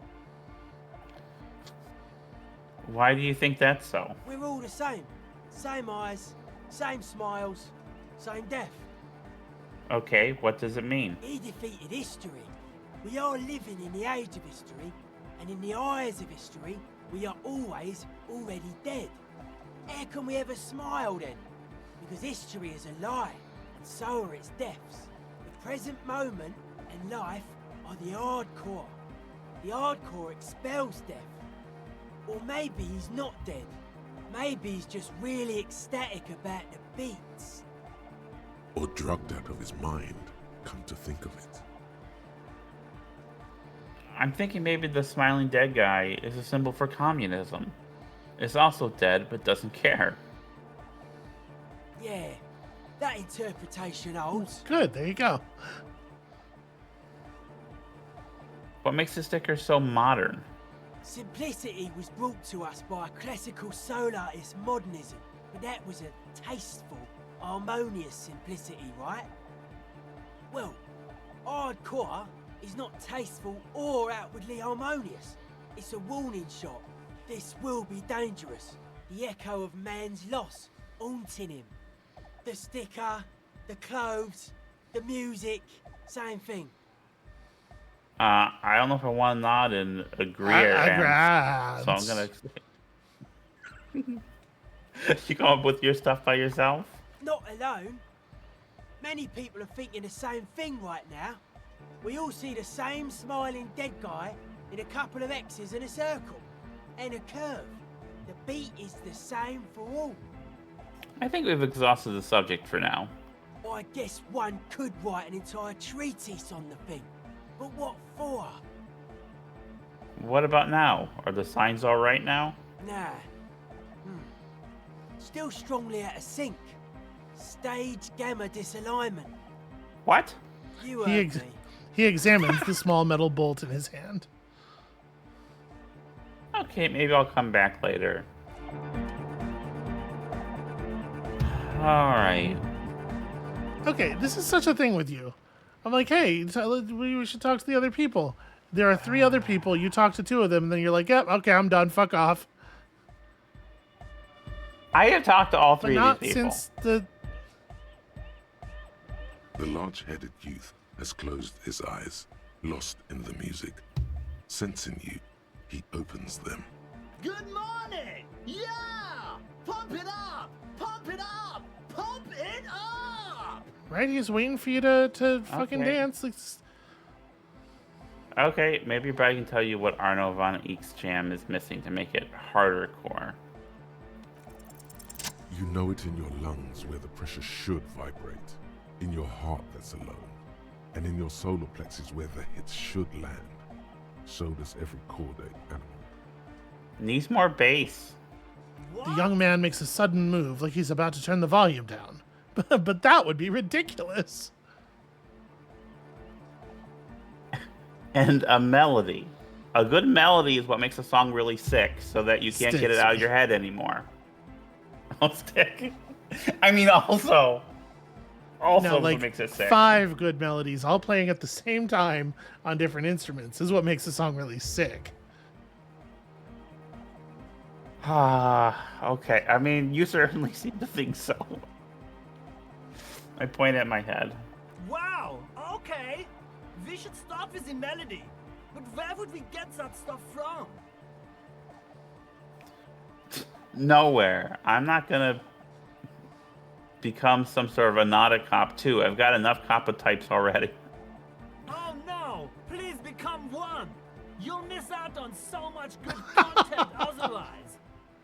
Why do you think that's so? We're all the same. Same eyes, same smiles, same death. Okay, what does it mean? He defeated history. We are living in the age of history, and in the eyes of history, we are always already dead. How can we ever smile then? Because history is a lie, and so are its deaths. The present moment and life are the hardcore. The hardcore expels death. Or maybe he's not dead. Maybe he's just really ecstatic about the beats. Or drugged out of his mind, come to think of it. I'm thinking maybe the smiling dead guy is a symbol for communism. It's also dead, but doesn't care. Yeah, that interpretation holds. Good, there you go. What makes the sticker so modern? Simplicity was brought to us by classical solarist modernism, but that was a tasteful, harmonious simplicity, right? Well, hardcore is not tasteful or outwardly harmonious. It's a warning shot. This will be dangerous. The echo of man's loss haunting him. The sticker, the clothes, the music, same thing. I don't know if I want to nod and agree or Agree. so I'm gonna. You come up with your stuff by yourself? Not alone. Many people are thinking the same thing right now. We all see the same smiling dead guy in a couple of X's and a circle. And a curve. The beat is the same for all. I think we've exhausted the subject for now. I guess one could write an entire treatise on the thing. But what for? What about now? Are the signs all right now? Nah. Still strongly out of sync. Stage gamma disalignment. What? You He, heard me. he examines the small metal bolt in his hand. Okay, maybe I'll come back later. Alright. Okay, this is such a thing with you. I'm like, hey, we should talk to the other people. There are 3 other people. You talk to 2 of them, and then you're like, yep, okay, I'm done. Fuck off. I have talked to all But 3 of not these people. since the... The large-headed youth has closed his eyes, lost in the music. Sensing you, he opens them. Good morning! Yeah! Pump it up! Pump it up! Pump it up! Right? He's waiting for you to fucking Okay. dance. Like, Okay, maybe Brad can tell you what Arno von Eek's jam is missing to make it harder core. You know it in your lungs where the pressure should vibrate, in your heart that's alone, and in your solar plexus where the hits should land. So does every chordate animal. Needs more bass. the young man makes a sudden move like he's about to turn the volume down. But that would be ridiculous. And a melody. A good melody is what makes a song really sick, so that you can't get it Sticks. out of your head anymore. Oh, stick. I mean, also No, what like makes it sick. 5 good melodies all playing at the same time on different instruments is what makes a song really sick. Okay. I mean, you certainly seem to think so. I point at my head. Wow, okay. We should start with the melody. But where would we get that stuff from? Nowhere. I'm not gonna become some sort of a not a cop too. I've got enough coppa types already. Oh no, please become one. You'll miss out on so much good content otherwise.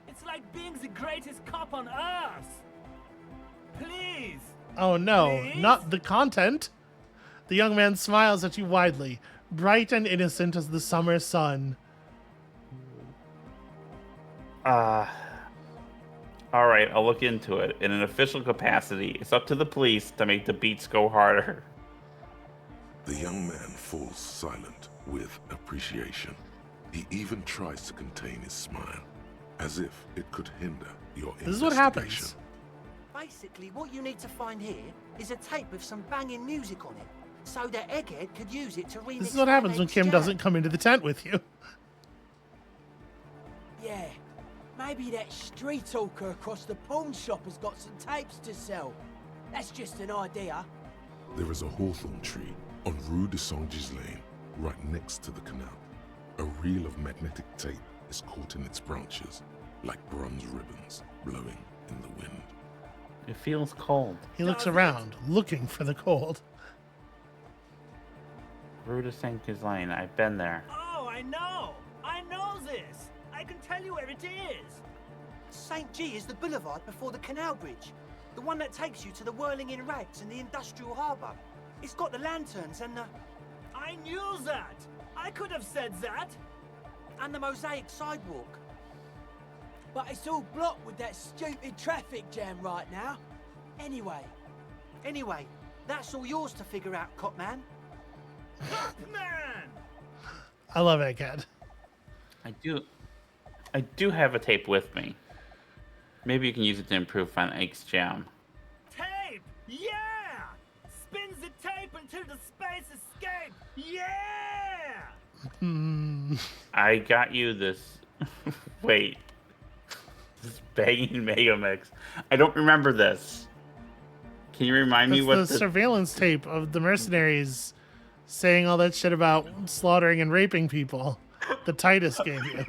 It's like being the greatest cop on earth. Please. Oh no, Please? not the content. The young man smiles at you widely, bright and innocent as the summer sun. All right, I'll look into it. In an official capacity, it's up to the police to make the beats go harder. The young man falls silent with appreciation. He even tries to contain his smile, as if it could hinder your investigation. This is what happens. Basically, what you need to find here is a tape with some banging music on it, so that Egghead could use it to remix. This is what happens when Egghead's Kim jam. doesn't come into the tent with you. Yeah, maybe that street hawker across the pawn shop has got some tapes to sell. That's just an idea. There is a hawthorn tree on Rue de Saint-Gislain, right next to the canal. A reel of magnetic tape is caught in its branches, like bronze ribbons blowing in the wind. It feels cold. He looks around, looking for the cold. Rue de Saint-Gislain, I've been there. Oh, I know this. I can tell you where it is. St. G is the boulevard before the canal bridge. The one that takes you to the whirling in rags and the industrial harbour. It's got the lanterns and the... I knew that. I could have said that. and the mosaic sidewalk. But it's all blocked with that stupid traffic jam right now. Anyway, that's all yours to figure out, Copman. Man! I love Egghead. I do have a tape with me. Maybe you can use it to improve Van Eyck's jam. Tape! Yeah! Spins the tape until the space escape! Yeah! I got you this. Wait. This banging Mega Mix. I don't remember this. Can you remind me That's what the surveillance tape of the mercenaries saying all that shit about slaughtering and raping people that Titus gave you.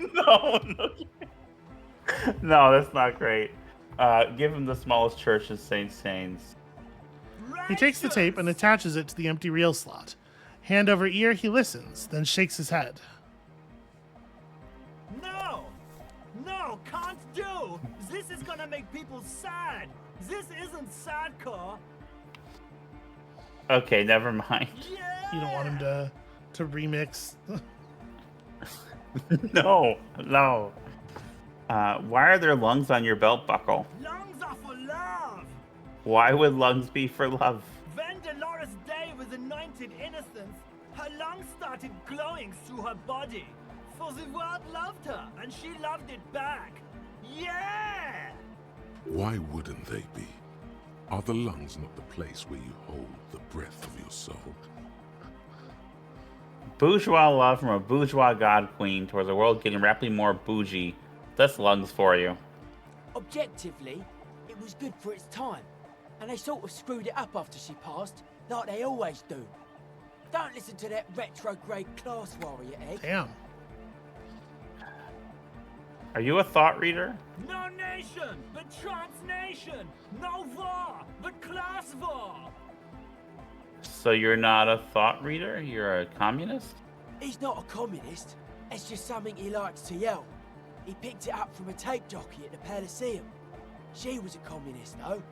No, that's not great. Give him the smallest church of St. Saints. He takes the tape and attaches it to the empty reel slot. Hand over ear, he listens, then shakes his head. No! No, can't to make people sad. This isn't sadcore. Okay, never mind. Yeah. You don't want him to remix. No. Why are there lungs on your belt buckle? Lungs are for love. Why would lungs be for love? When Dolores Day was anointed innocence, her lungs started glowing through her body. For the world loved her, and she loved it back. Yeah! Why wouldn't they be? Are the lungs not the place where you hold the breath of your soul? Bourgeois love from a bourgeois god queen towards a world getting rapidly more bougie. That's lungs for you. Objectively, it was good for its time, and they sort of screwed it up after she passed, like they always do. Don't listen to that retrograde class warrior, Egg. Damn. Are you a thought reader? No nation, but transnation. No war, but class war. So you're not a thought reader? You're a communist? He's not a communist. It's just something he likes to yell. He picked it up from a tape jockey at the Elysium. She was a communist, though.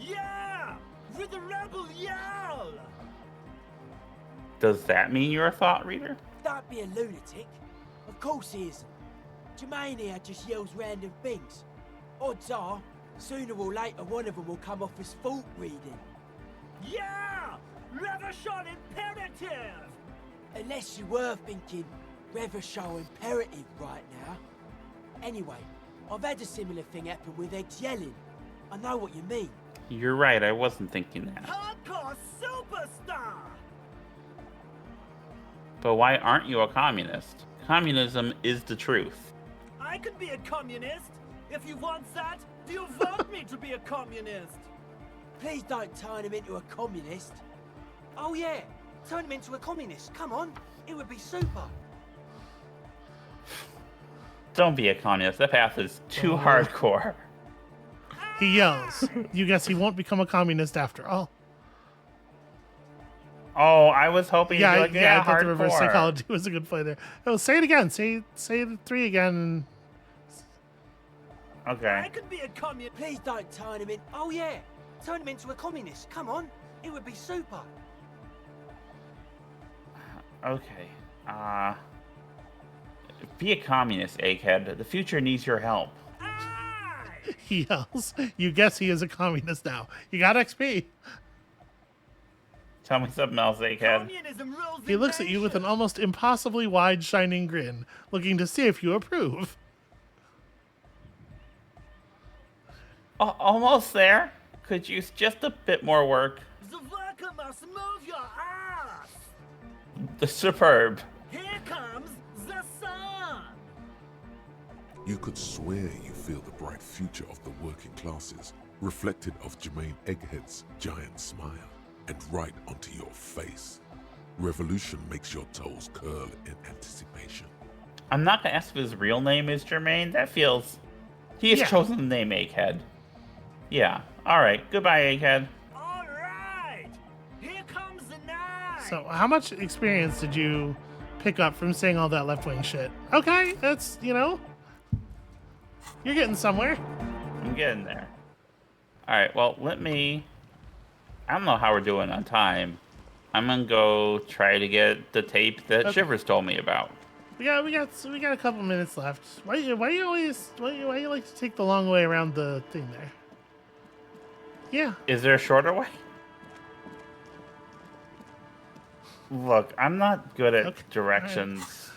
Yeah! With a rebel yell! Does that mean you're a thought reader? Don't be a lunatic. Of course he isn't. Jermaine here just yells random things. Odds are, sooner or later one of them will come off as fault reading. Yeah! Revachol imperative! Unless you were thinking Revachol imperative right now. Anyway, I've had a similar thing happen with Eggs yelling. I know what you mean. You're right, I wasn't thinking that. Hardcore superstar! But why aren't you a communist? Communism is the truth. I can be a communist. If you want that, do you vote me to be a communist? Please don't turn him into a communist. Oh yeah, turn him into a communist. Come on, it would be super. Don't be a communist. That path is too hardcore. He yells. You guess he won't become a communist after all. Oh, I was hoping you'd be like, I thought hardcore. the reverse psychology was a good play there. Oh, say it again. Say the 3 again. Okay. I could be a communist. Please don't turn him in. Oh yeah, turn him into a communist. Come on, it would be super. Okay. Be a communist, egghead. The future needs your help. He yells. You guess he is a communist now. You got XP. Tell me something else, egghead. Communism rules He looks at you with an almost impossibly wide, shining grin, looking to see if you approve. Almost there. Could use just a bit more work. The worker must move your ass. The superb. Here comes the sun. You could swear you feel the bright future of the working classes reflected of Jermaine Egghead's giant smile and right onto your face. Revolution makes your toes curl in anticipation. I'm not gonna ask if his real name is Jermaine. That feels... He has chosen the name Egghead. Yeah. Alright. Goodbye, Egghead. All right. Here comes the night. So, how much experience did you pick up from saying all that left-wing shit? Okay, that's, you're getting somewhere. I'm getting there. Alright, well, let me... I don't know how we're doing on time. I'm gonna go try to get the tape that Shivers told me about. We got a couple minutes left. Why you like to take the long way around the thing there? Yeah. Is there a shorter way? Look, I'm not good at directions.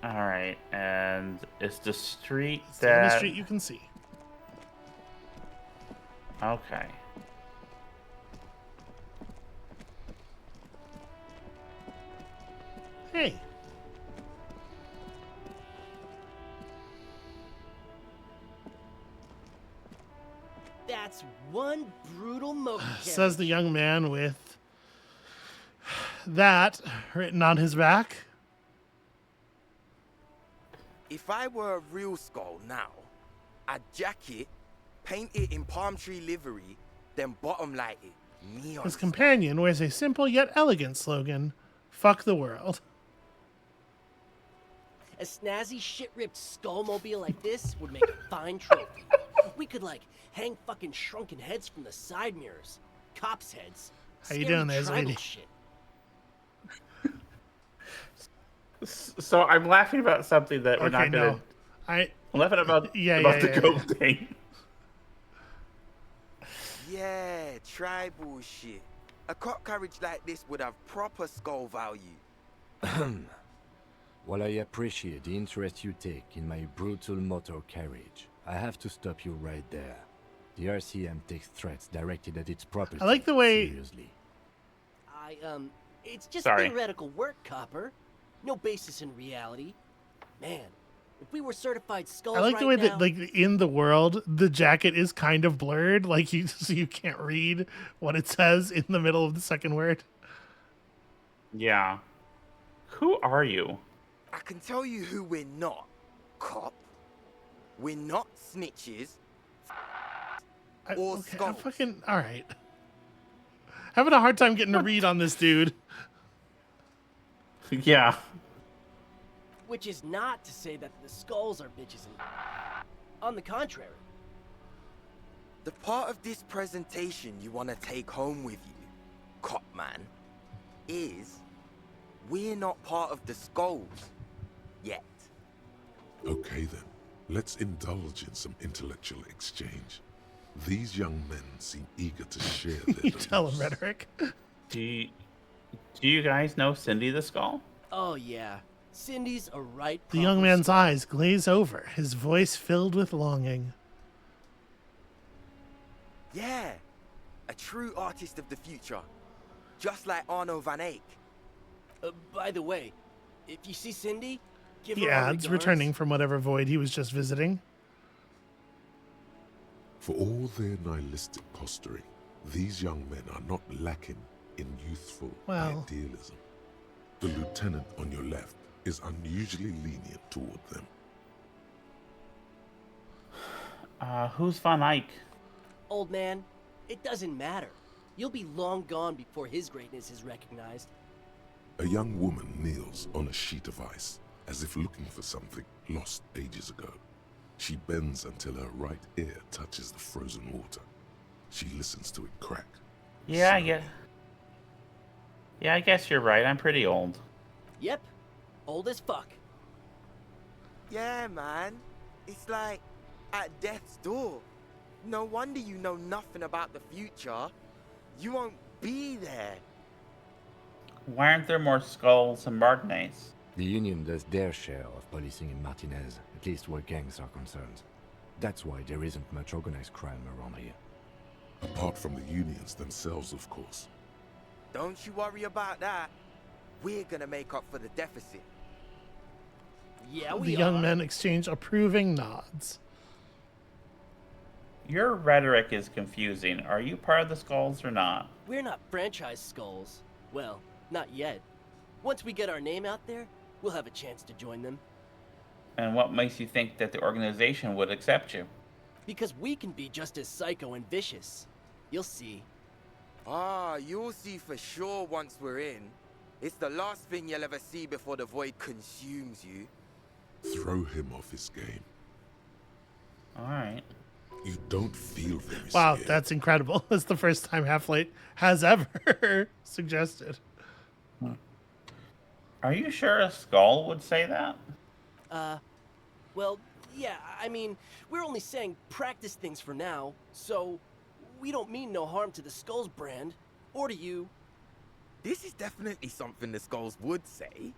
All right, and it's the street It's the that... only street you can see. Okay. Hey. That's one brutal motor. Says the young man with that written on his back. If I were a real skull now, I'd jack it, paint it in palm tree livery, then bottom light it. Neon. His companion wears a simple yet elegant slogan, Fuck the world. A snazzy, shit-ripped skullmobile like this would make a fine trophy. We could, like, hang fucking shrunken heads from the side mirrors. Cops' heads. How you Scary doing there, tribal sweetie? shit. So I'm laughing about something that we're Okay, not gonna. no. I'm laughing about Yeah, the yeah. goat thing. Yeah, tribal shit. A cop carriage like this would have proper skull value. While I appreciate the interest you take in my brutal motor carriage, I have to stop you right there. The RCM takes threats directed at its property I like the way- seriously. It's just Sorry. theoretical work, Copper. No basis in reality. Man, if we were certified skulls I like the way right that, like, in the world, the jacket is kind of blurred, like so you can't read what it says in the middle of the second word. Yeah. Who are you? I can tell you who we're not. Cop. We're not snitches. Or I'm skulls. fucking all right. Having a hard time getting a read on this dude. Yeah. Which is not to say that the skulls are bitches. On the contrary. The part of this presentation you want to take home with you, Cop Man, is we're not part of the skulls. Yet. Okay then, let's indulge in some intellectual exchange. These young men seem eager to share their You tell him, beliefs. Rhetoric. Do you guys know Cindy the Skull? Oh yeah. Cindy's a right The proper young man's skull. eyes glaze over, his voice filled with longing. Yeah. A true artist of the future. Just like Arno van Eyck. By the way, if you see Cindy, give He her our adds, regards. returning from whatever void he was just visiting. For all their nihilistic posturing, these young men are not lacking in youthful Well. idealism. The lieutenant on your left is unusually lenient toward them. Who's Von Eyck? Old man, it doesn't matter. You'll be long gone before his greatness is recognized. A young woman kneels on a sheet of ice, as if looking for something lost ages ago. She bends until her right ear touches the frozen water. She listens to it crack. Yeah, slowly. yeah. Yeah, I guess you're right. I'm pretty old. Yep. Old as fuck. Yeah, man. It's like at death's door. No wonder you know nothing about the future. You won't be there. Why aren't there more skulls and Martinez? The Union does their share of policing in Martinez, at least where gangs are concerned. That's why there isn't much organized crime around here. Apart from the unions themselves, of course. Don't you worry about that. We're gonna make up for the deficit. Yeah, The young men exchange approving nods. Your rhetoric is confusing. Are you part of the skulls or not? We're not franchise skulls. Well, not yet. Once we get our name out there, we'll have a chance to join them. And what makes you think that the organization would accept you? Because we can be just as psycho and vicious. You'll see. Ah, you'll see for sure once we're in. It's the last thing you'll ever see before the void consumes you. Throw him off his game. Alright. You don't feel very Wow, scared. that's incredible. That's the first time Half-Light has ever suggested. Are you sure a skull would say that? Well, yeah, I mean, we're only saying practice things for now, so we don't mean no harm to the Skulls brand, or to you. This is definitely something the Skulls would say.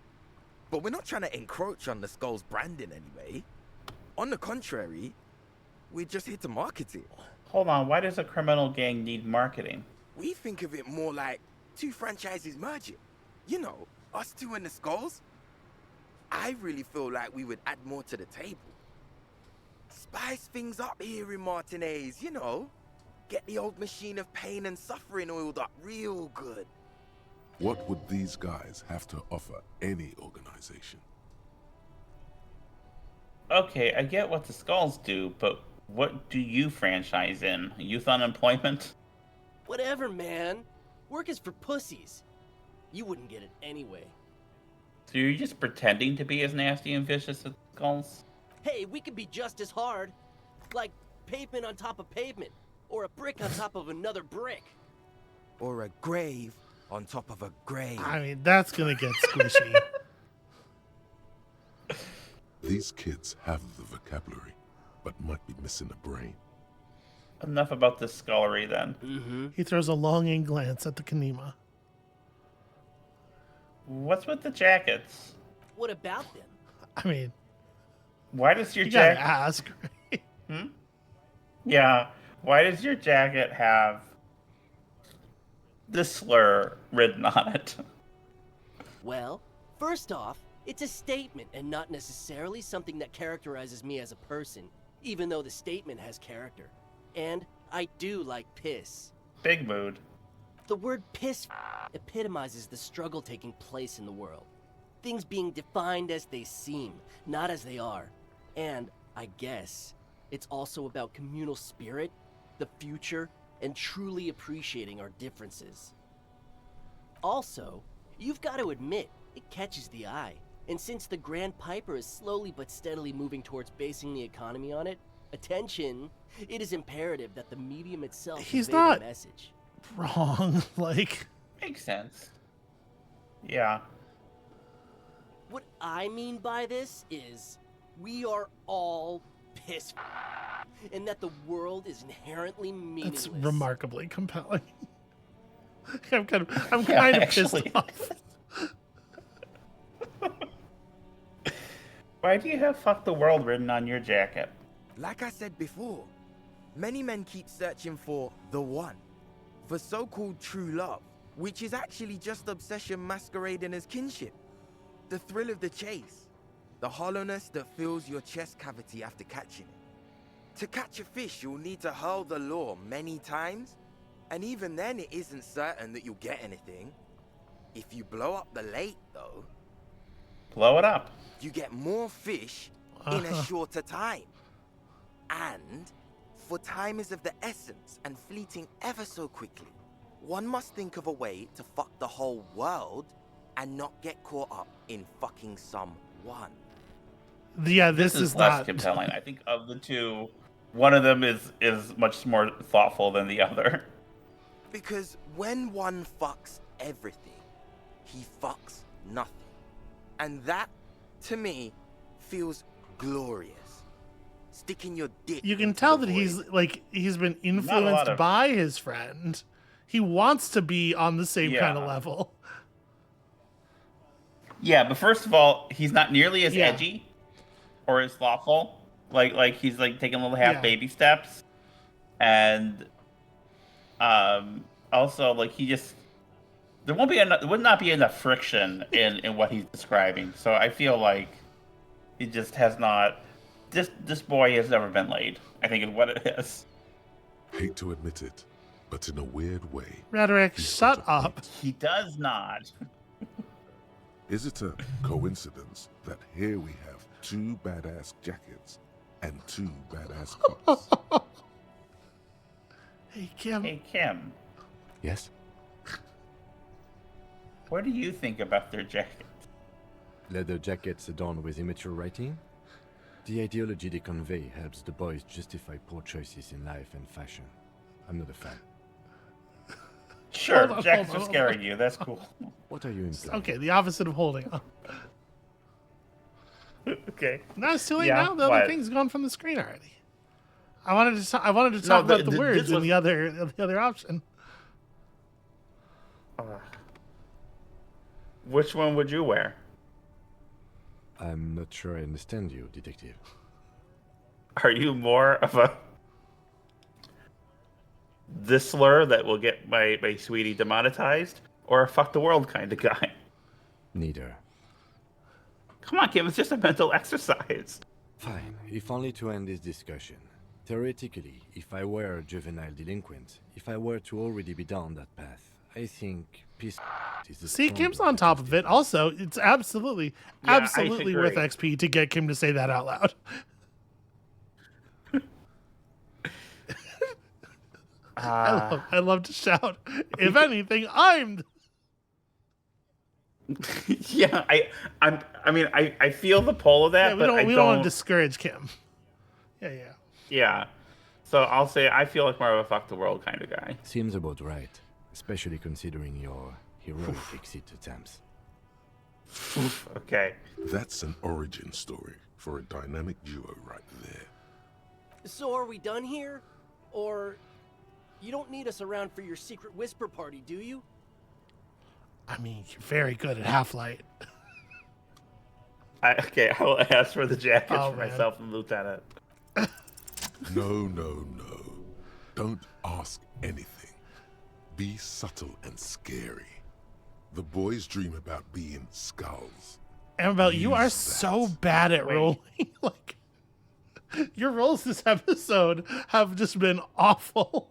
But we're not trying to encroach on the Skulls branding anyway. On the contrary, we're just here to market it. Hold on, why does a criminal gang need marketing? We think of it more like two franchises merging. You know, us two and the Skulls. I really feel like we would add more to the table. Spice things up here in Martinez, you know. Get the old machine of pain and suffering oiled up real good. What would these guys have to offer any organization? Okay, I get what the skulls do, but what do you franchise in? Youth unemployment? Whatever, man. Work is for pussies. You wouldn't get it anyway. So you're just pretending to be as nasty and vicious as skulls? Hey, we could be just as hard. Like pavement on top of pavement, or a brick on top of another brick. Or a grave on top of a grave. I mean, that's gonna get squishy. These kids have the vocabulary, but might be missing a brain. Enough about this scullery then. Mm-hmm. He throws a longing glance at the Kanima. What's with the jackets? What about them? I mean, Why does your you gotta jacket... ask, right? Yeah, why does your jacket have this slur written on it? Well, first off, it's a statement and not necessarily something that characterizes me as a person, even though the statement has character. And I do like piss. Big mood. The word piss epitomizes the struggle taking place in the world. Things being defined as they seem, not as they are. And, I guess, it's also about communal spirit, the future, and truly appreciating our differences. Also, you've got to admit, it catches the eye. And since the Grand Piper is slowly but steadily moving towards basing the economy on it, attention, it is imperative that the medium itself He's convey not the message. wrong. Like, Makes sense. Yeah. What I mean by this is, we are all piss and that the world is inherently meaningless. that's remarkably compelling. I'm kind of pissed actually. off. Why do you have "fuck the world" written on your jacket? Like I said before, many men keep searching for the one, for so-called true love, which is actually just obsession masquerading as kinship. The thrill of the chase, the hollowness that fills your chest cavity after catching it. To catch a fish, you'll need to hurl the lure many times, and even then it isn't certain that you'll get anything. If you blow up the lake, though, Blow it up. you get more fish in a shorter time. And, for time is of the essence and fleeting ever so quickly, one must think of a way to fuck the whole world and not get caught up in fucking someone. Yeah, this is less not compelling. I think of the two, one of them is much more thoughtful than the other. Because when one fucks everything, he fucks nothing. And that, to me, feels glorious. Sticking your dick. You can into tell the that void. he's been lot influenced of- by his friend. He wants to be on the same kind of Yeah. level. Yeah, but first of all, he's not nearly as Yeah. edgy or as thoughtful. Like he's like taking little half Yeah. baby steps, and also like he just there would not be enough friction in what he's describing. So I feel like he just has not. This boy has never been laid, I think is what it is. Hate to admit it, but in a weird way. Rhetoric, he's shut got a up. point. He does not. Is it a coincidence that here we have two badass jackets and two badass cops? Hey, Kim. Hey, Kim, Yes? what do you think about their jackets? Leather jackets adorned with immature writing? The ideology they convey helps the boys justify poor choices in life and fashion. I'm not a fan. Sure, Hold on, jackets hold are on, scaring you. That's cool. What are you implying? Okay, the opposite of holding on. Okay. No, it's too late Yeah, now. The what? other thing's gone from the screen already. I wanted to talk No, about the this words in was- the other option. Which one would you wear? I'm not sure I understand you, detective. Are you more of a this slur that will get my sweetie demonetized, or a fuck the world kind of guy? Neither. Come on, Kim, it's just a mental exercise. Fine, if only to end this discussion. Theoretically, if I were a juvenile delinquent, if I were to already be down that path, I think peace is the See, Kim's stronger on top of it. Also, it's absolutely I worth agree. XP to get Kim to say that out loud. I love to shout. If anything, I'm. Yeah, I feel the pull of that, Yeah, but we don't want to discourage Kim. Yeah, yeah. Yeah. So I'll say I feel like more of a fuck the world kind of guy. Seems about right, especially considering your heroic exit attempts. Okay. That's an origin story for a dynamic duo right there. So are we done here? Or you don't need us around for your secret whisper party, do you? I mean, you're very good at Half-Light. Okay, I will ask for the jackets Oh, for man. myself and Lieutenant. No, no, no. Don't ask anything. Be subtle and scary. The boys dream about being skulls. Amabel, you are Use so that. bad at Wait. rolling. Like, your rolls this episode have just been awful.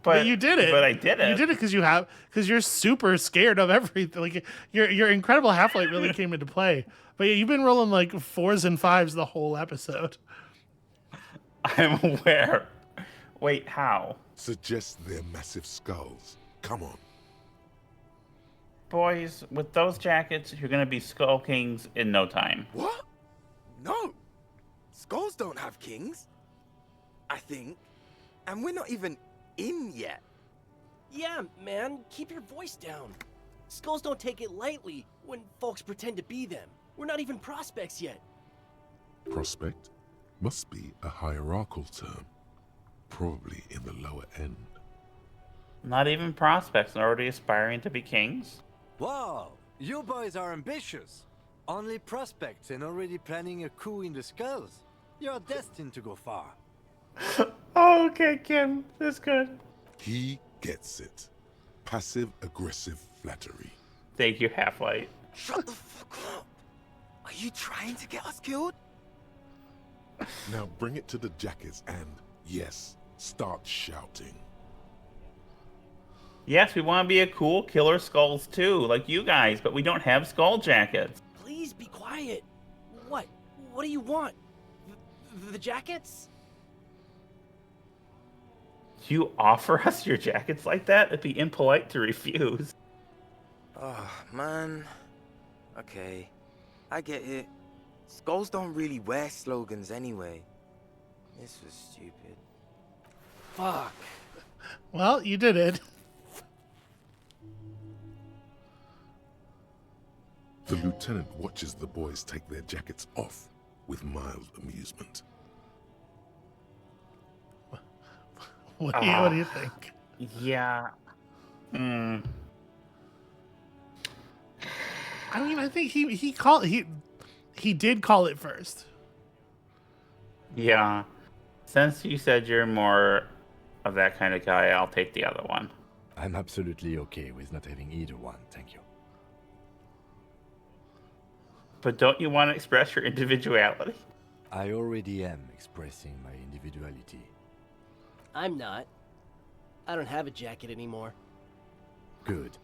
But you did it. But I did it. You did it because you're super scared of everything. Like your incredible Half-Light really came into play. But yeah, you've been rolling like 4s and 5s the whole episode. I'm aware. Wait, how? Suggest they're massive skulls. Come on. Boys, with those jackets, you're gonna be Skull Kings in no time. What? No. Skulls don't have kings. I think. And we're not even in yet. Yeah, man, keep your voice down. Skulls don't take it lightly when folks pretend to be them. We're not even prospects yet. Prospect must be a hierarchical term. Probably in the lower end. Not even prospects and already aspiring to be kings? Wow, you boys are ambitious. Only prospects and already planning a coup in the skulls. You're destined to go far. Oh, okay, Kim. That's good. He gets it. Passive-aggressive flattery. Thank you, Half-Light. Shut the fuck up. Are you trying to get us killed? Now bring it to the jackets and, yes, start shouting. Yes, we want to be a cool killer skulls too, like you guys, but we don't have skull jackets. Please be quiet. What? What do you want? The jackets? You offer us your jackets like that? It'd be impolite to refuse. Oh, man. Okay. I get it. Skulls don't really wear slogans anyway. This was stupid. Fuck. Well, you did it. The lieutenant watches the boys take their jackets off with mild amusement. What do you think? Yeah. I mean, I think he did call it first. Yeah. Since you said you're more of that kind of guy, I'll take the other one. I'm absolutely okay with not having either one, thank you. But don't you want to express your individuality? I already am expressing my individuality. I'm not. I don't have a jacket anymore. Good.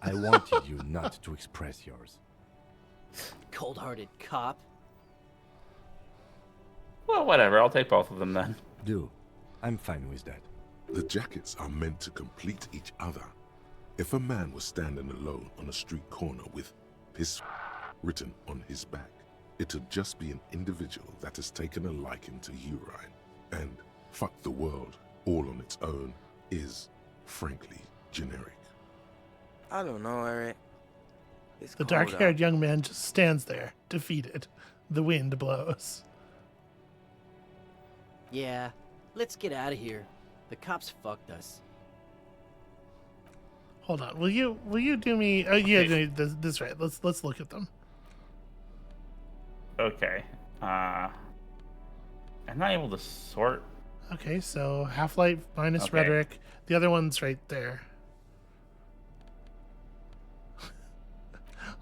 I wanted you not to express yours. Cold-hearted cop. Well, whatever. I'll take both of them then. Do. I'm fine with that. The jackets are meant to complete each other. If a man was standing alone on a street corner with his written on his back, it'd just be an individual that has taken a liking to urine. And fuck the world, all on its own, is, frankly, generic. I don't know, Eric. It's The cold dark-haired out. young man just stands there, defeated. The wind blows. Yeah, let's get out of here. The cops fucked us. Hold on. Will you do me? Oh yeah, no, this right. Let's look at them. Okay. I'm not able to sort. Okay, so Half-Light minus Okay. rhetoric. The other one's right there.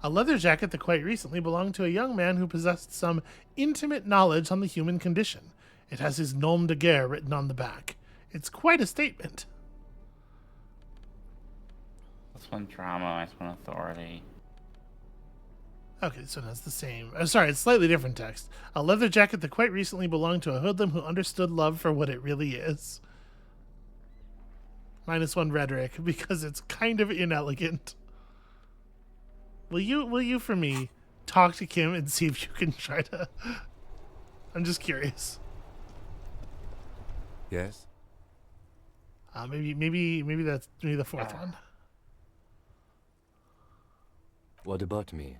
A leather jacket that quite recently belonged to a young man who possessed some intimate knowledge on the human condition. It has his nom de guerre written on the back. It's quite a statement. This one drama, this one authority. Okay, so that's the same. Sorry, it's slightly different text. A leather jacket that quite recently belonged to a hoodlum who understood love for what it really is. -1 rhetoric, because it's kind of inelegant. Will you for me talk to Kim and see if you can try to? I'm just curious. Yes? Maybe that's the fourth one. What about me?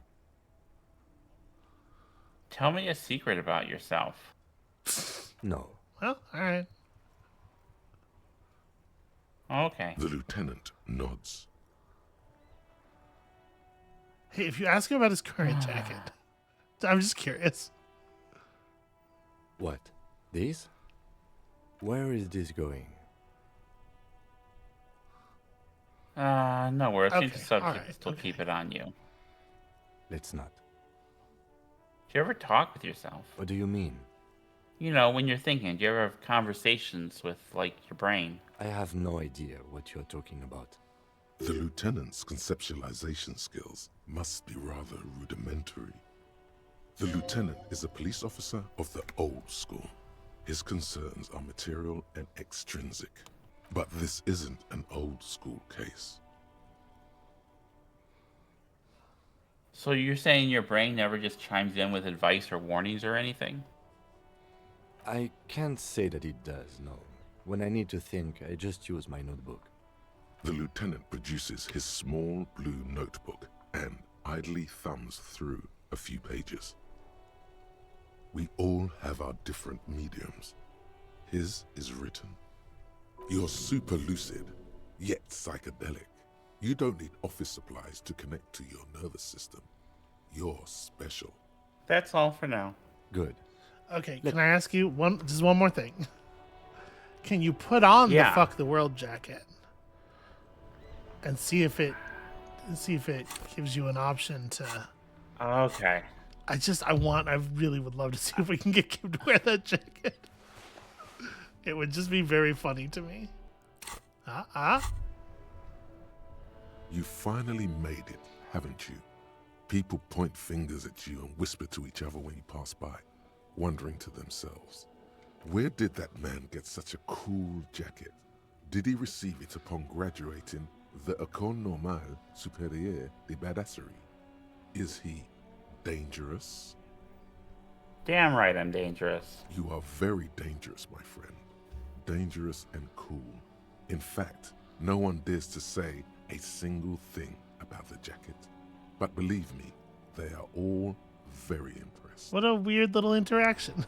Tell me a secret about yourself. No. Well, all right. Okay. The lieutenant nods. Hey, if you ask him about his current jacket, I'm just curious. What? This? Where is this going? Nowhere. Change the Okay, subject. alright, Still okay. keep it on you. Let's not. Do you ever talk with yourself? What do you mean? You know, when you're thinking, do you ever have conversations with, like, your brain? I have no idea what you're talking about. The lieutenant's conceptualization skills must be rather rudimentary. The lieutenant is a police officer of the old school. His concerns are material and extrinsic. But this isn't an old school case. So you're saying your brain never just chimes in with advice or warnings or anything? I can't say that it does, no. When I need to think, I just use my notebook. The lieutenant produces his small blue notebook and idly thumbs through a few pages. We all have our different mediums. His is written. You're super lucid, yet psychedelic. You don't need office supplies to connect to your nervous system. You're special. That's all for now. Good. Okay, can I ask you just one more thing? Can you put on the fuck the world jacket and see if it gives you an option to? Okay. I really would love to see if we can get Kim to wear that jacket. It would just be very funny to me. You finally made it, haven't you? People point fingers at you and whisper to each other when you pass by, wondering to themselves, where did that man get such a cool jacket? Did he receive it upon graduating the École Normale Supérieure de Badasserie? Is he dangerous? Damn right I'm dangerous. You are very dangerous, my friend. Dangerous and cool. In fact, no one dares to say a single thing about the jacket. But believe me, they are all very impressed. What a weird little interaction.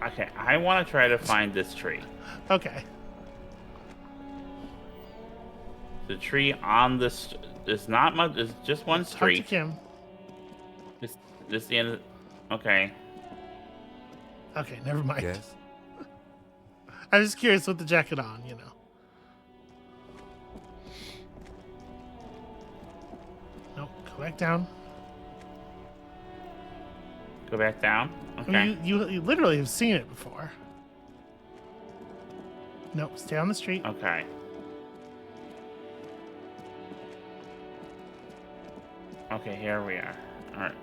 Okay, I want to try to find this tree. Okay. The tree on this is not much. It's just one Talk to street. Kim. This the end of. Okay. Okay, never mind. Yes? I was just curious with the jacket on, you know. Nope, go back down. Go back down. Okay. I mean, you literally have seen it before. Nope, stay on the street. Okay. Okay, here we are. All right.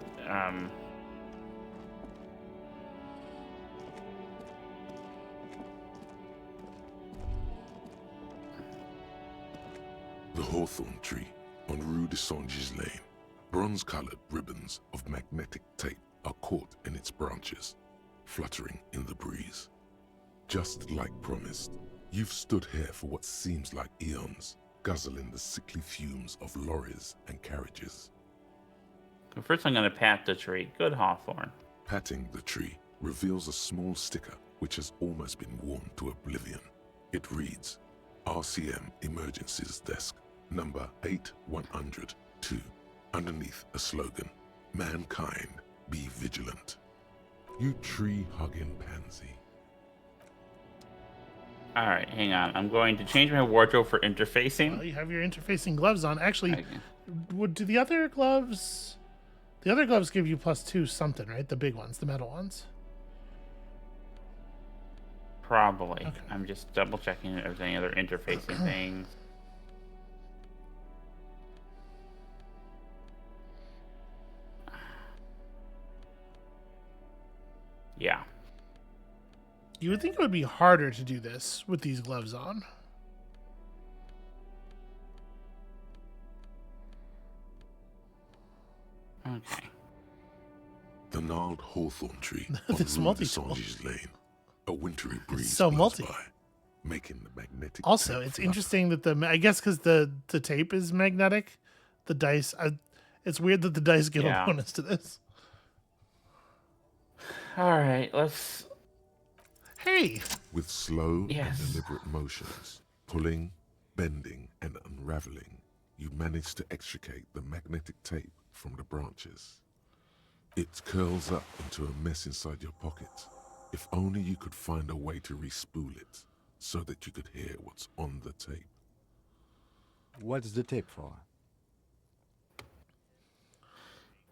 The hawthorn tree on Rue de Saint-Gislain. Bronze-colored ribbons of magnetic tape are caught in its branches, fluttering in the breeze. Just like promised, you've stood here for what seems like eons, guzzling the sickly fumes of lorries and carriages. First, I'm going to pat the tree. Good Hawthorne. Patting the tree reveals a small sticker which has almost been worn to oblivion. It reads, RCM Emergencies Desk, number 8102. Underneath a slogan, Mankind, be vigilant. You tree-hugging pansy. All right, hang on. I'm going to change my wardrobe for interfacing. Well, you have your interfacing gloves on. Actually, do the other gloves... The other gloves give you +2 something, right? The big ones, the metal ones. Probably. Okay. I'm just double checking if there's any other interfacing things. Yeah. You would think it would be harder to do this with these gloves on. Okay. The gnarled hawthorn tree This on Rue de multi-tool. Saint-Gilles Lane. A wintry breeze so blows multi. by, making the magnetic Also, tape it's flutter. interesting that I guess because the tape is magnetic, the dice. It's weird that the dice give a bonus to this. All right, let's. Hey. With slow Yes. and deliberate motions, pulling, bending, and unraveling, you manage to extricate the magnetic tape from the branches. It curls up into a mess inside your pocket. If only you could find a way to re-spool it, so that you could hear what's on the tape. What's the tape for?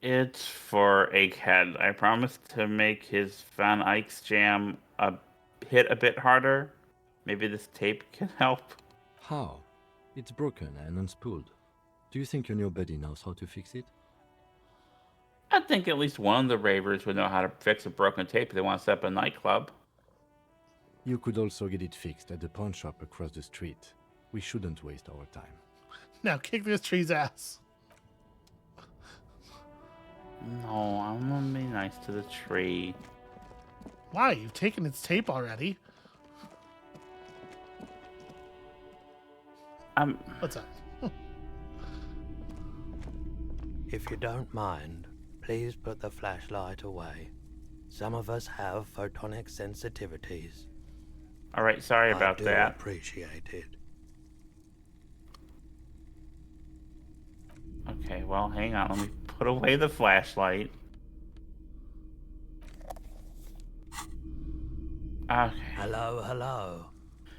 It's for Egghead. I promised to make his Van Eyck's jam hit a bit harder. Maybe this tape can help. How? It's broken and unspooled. Do you think your new buddy knows how to fix it? I think at least one of the ravers would know how to fix a broken tape if they want to set up a nightclub. You could also get it fixed at the pawn shop across the street. We shouldn't waste our time. Now kick this tree's ass. No, I'm gonna be nice to the tree. Why? You've taken its tape already. What's up? If you don't mind, please put the flashlight away. Some of us have photonic sensitivities. All right, sorry about I do that. appreciate it. Okay, well, hang on. Let me put away the flashlight. Okay. Hello, hello.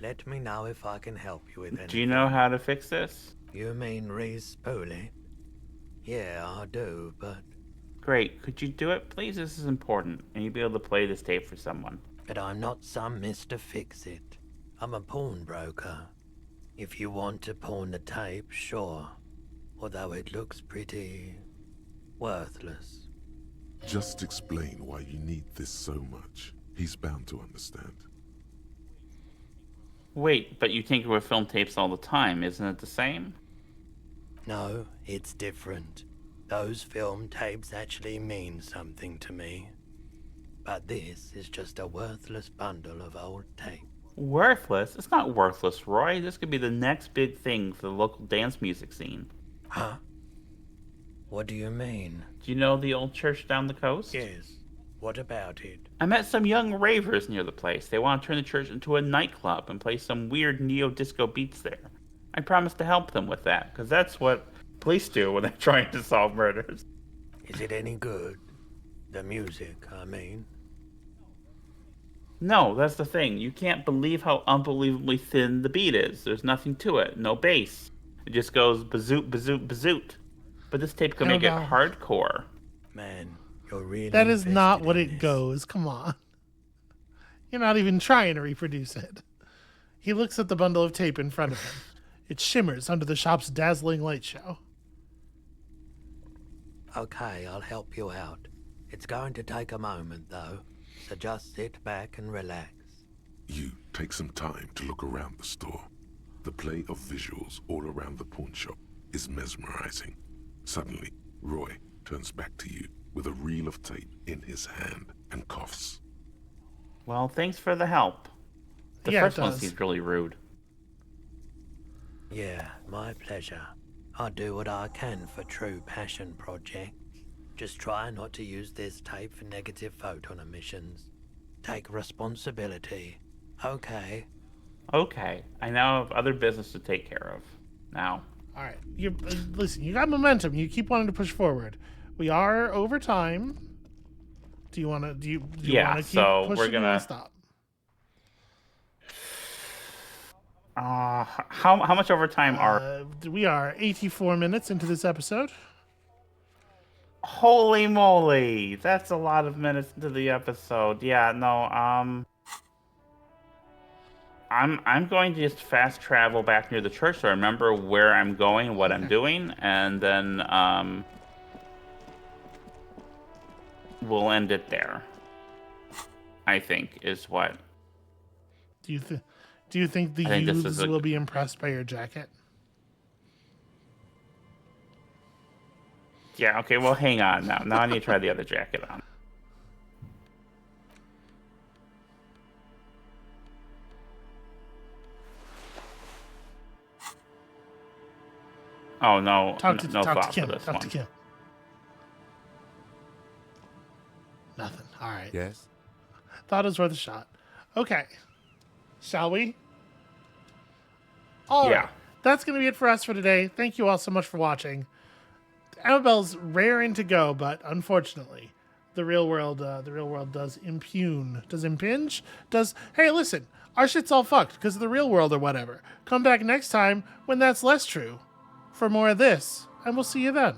Let me know if I can help you with anything. Do you know how to fix this? You mean re-spool it? Yeah, I do, but... Great. Could you do it, please? This is important. And you'll be able to play this tape for someone. But I'm not some Mr. Fix-It. I'm a pawnbroker. If you want to pawn the tape, sure. Although it looks pretty... worthless. Just explain why you need this so much. He's bound to understand. Wait, but you tinker with film tapes all the time. Isn't it the same? No, it's different. Those film tapes actually mean something to me. But this is just a worthless bundle of old tape. Worthless? It's not worthless, Roy. This could be the next big thing for the local dance music scene. Huh? What do you mean? Do you know the old church down the coast? Yes. What about it? I met some young ravers near the place. They want to turn the church into a nightclub and play some weird neo-disco beats there. I promised to help them with that, because that's what police do when they're trying to solve murders. Is it any good? The music, I mean. No, that's the thing. You can't believe how unbelievably thin the beat is. There's nothing to it. No bass. It just goes bazoot, bazoot, bazoot. But this tape can make it hardcore. Man, you're really That is not invested what in it this. goes. Come on. You're not even trying to reproduce it. He looks at the bundle of tape in front of him. It shimmers under the shop's dazzling light show. Okay, I'll help you out. It's going to take a moment, though, so just sit back and relax. You take some time to look around the store. The play of visuals all around the pawn shop is mesmerizing. Suddenly, Roy turns back to you with a reel of tape in his hand and coughs. Well, thanks for the help. The Yeah, first it one does. seemed really rude. Yeah, my pleasure. I do what I can for true passion projects. Just try not to use this tape for negative photon emissions. Take responsibility. Okay. Okay, I now have other business to take care of. Now. All right. Listen, you got momentum. You keep wanting to push forward. We are over time. Do you want to? Do you Yeah, want to keep so pushing? we're Or do you wanna gonna- stop. How much overtime are? We are 84 minutes into this episode. Holy moly, that's a lot of minutes into the episode. Yeah, no, I'm going to just fast travel back near the church so I remember where I'm going, what I'm doing, and then we'll end it there. I think is what. Do you think the I think this youths is will be impressed by your jacket? Yeah, okay, well, hang on now. Now I need to try the other jacket on. Oh, no. Talk to no Kim. thought for this Talk one. to Kim. Nothing. All right. Yes? Thought it was worth a shot. Okay. Shall we? All right. That's going to be it for us for today. Thank you all so much for watching. Amabel's raring to go, but unfortunately, the real world does impinge. Hey, listen, our shit's all fucked because of the real world or whatever. Come back next time when that's less true for more of this, and we'll see you then.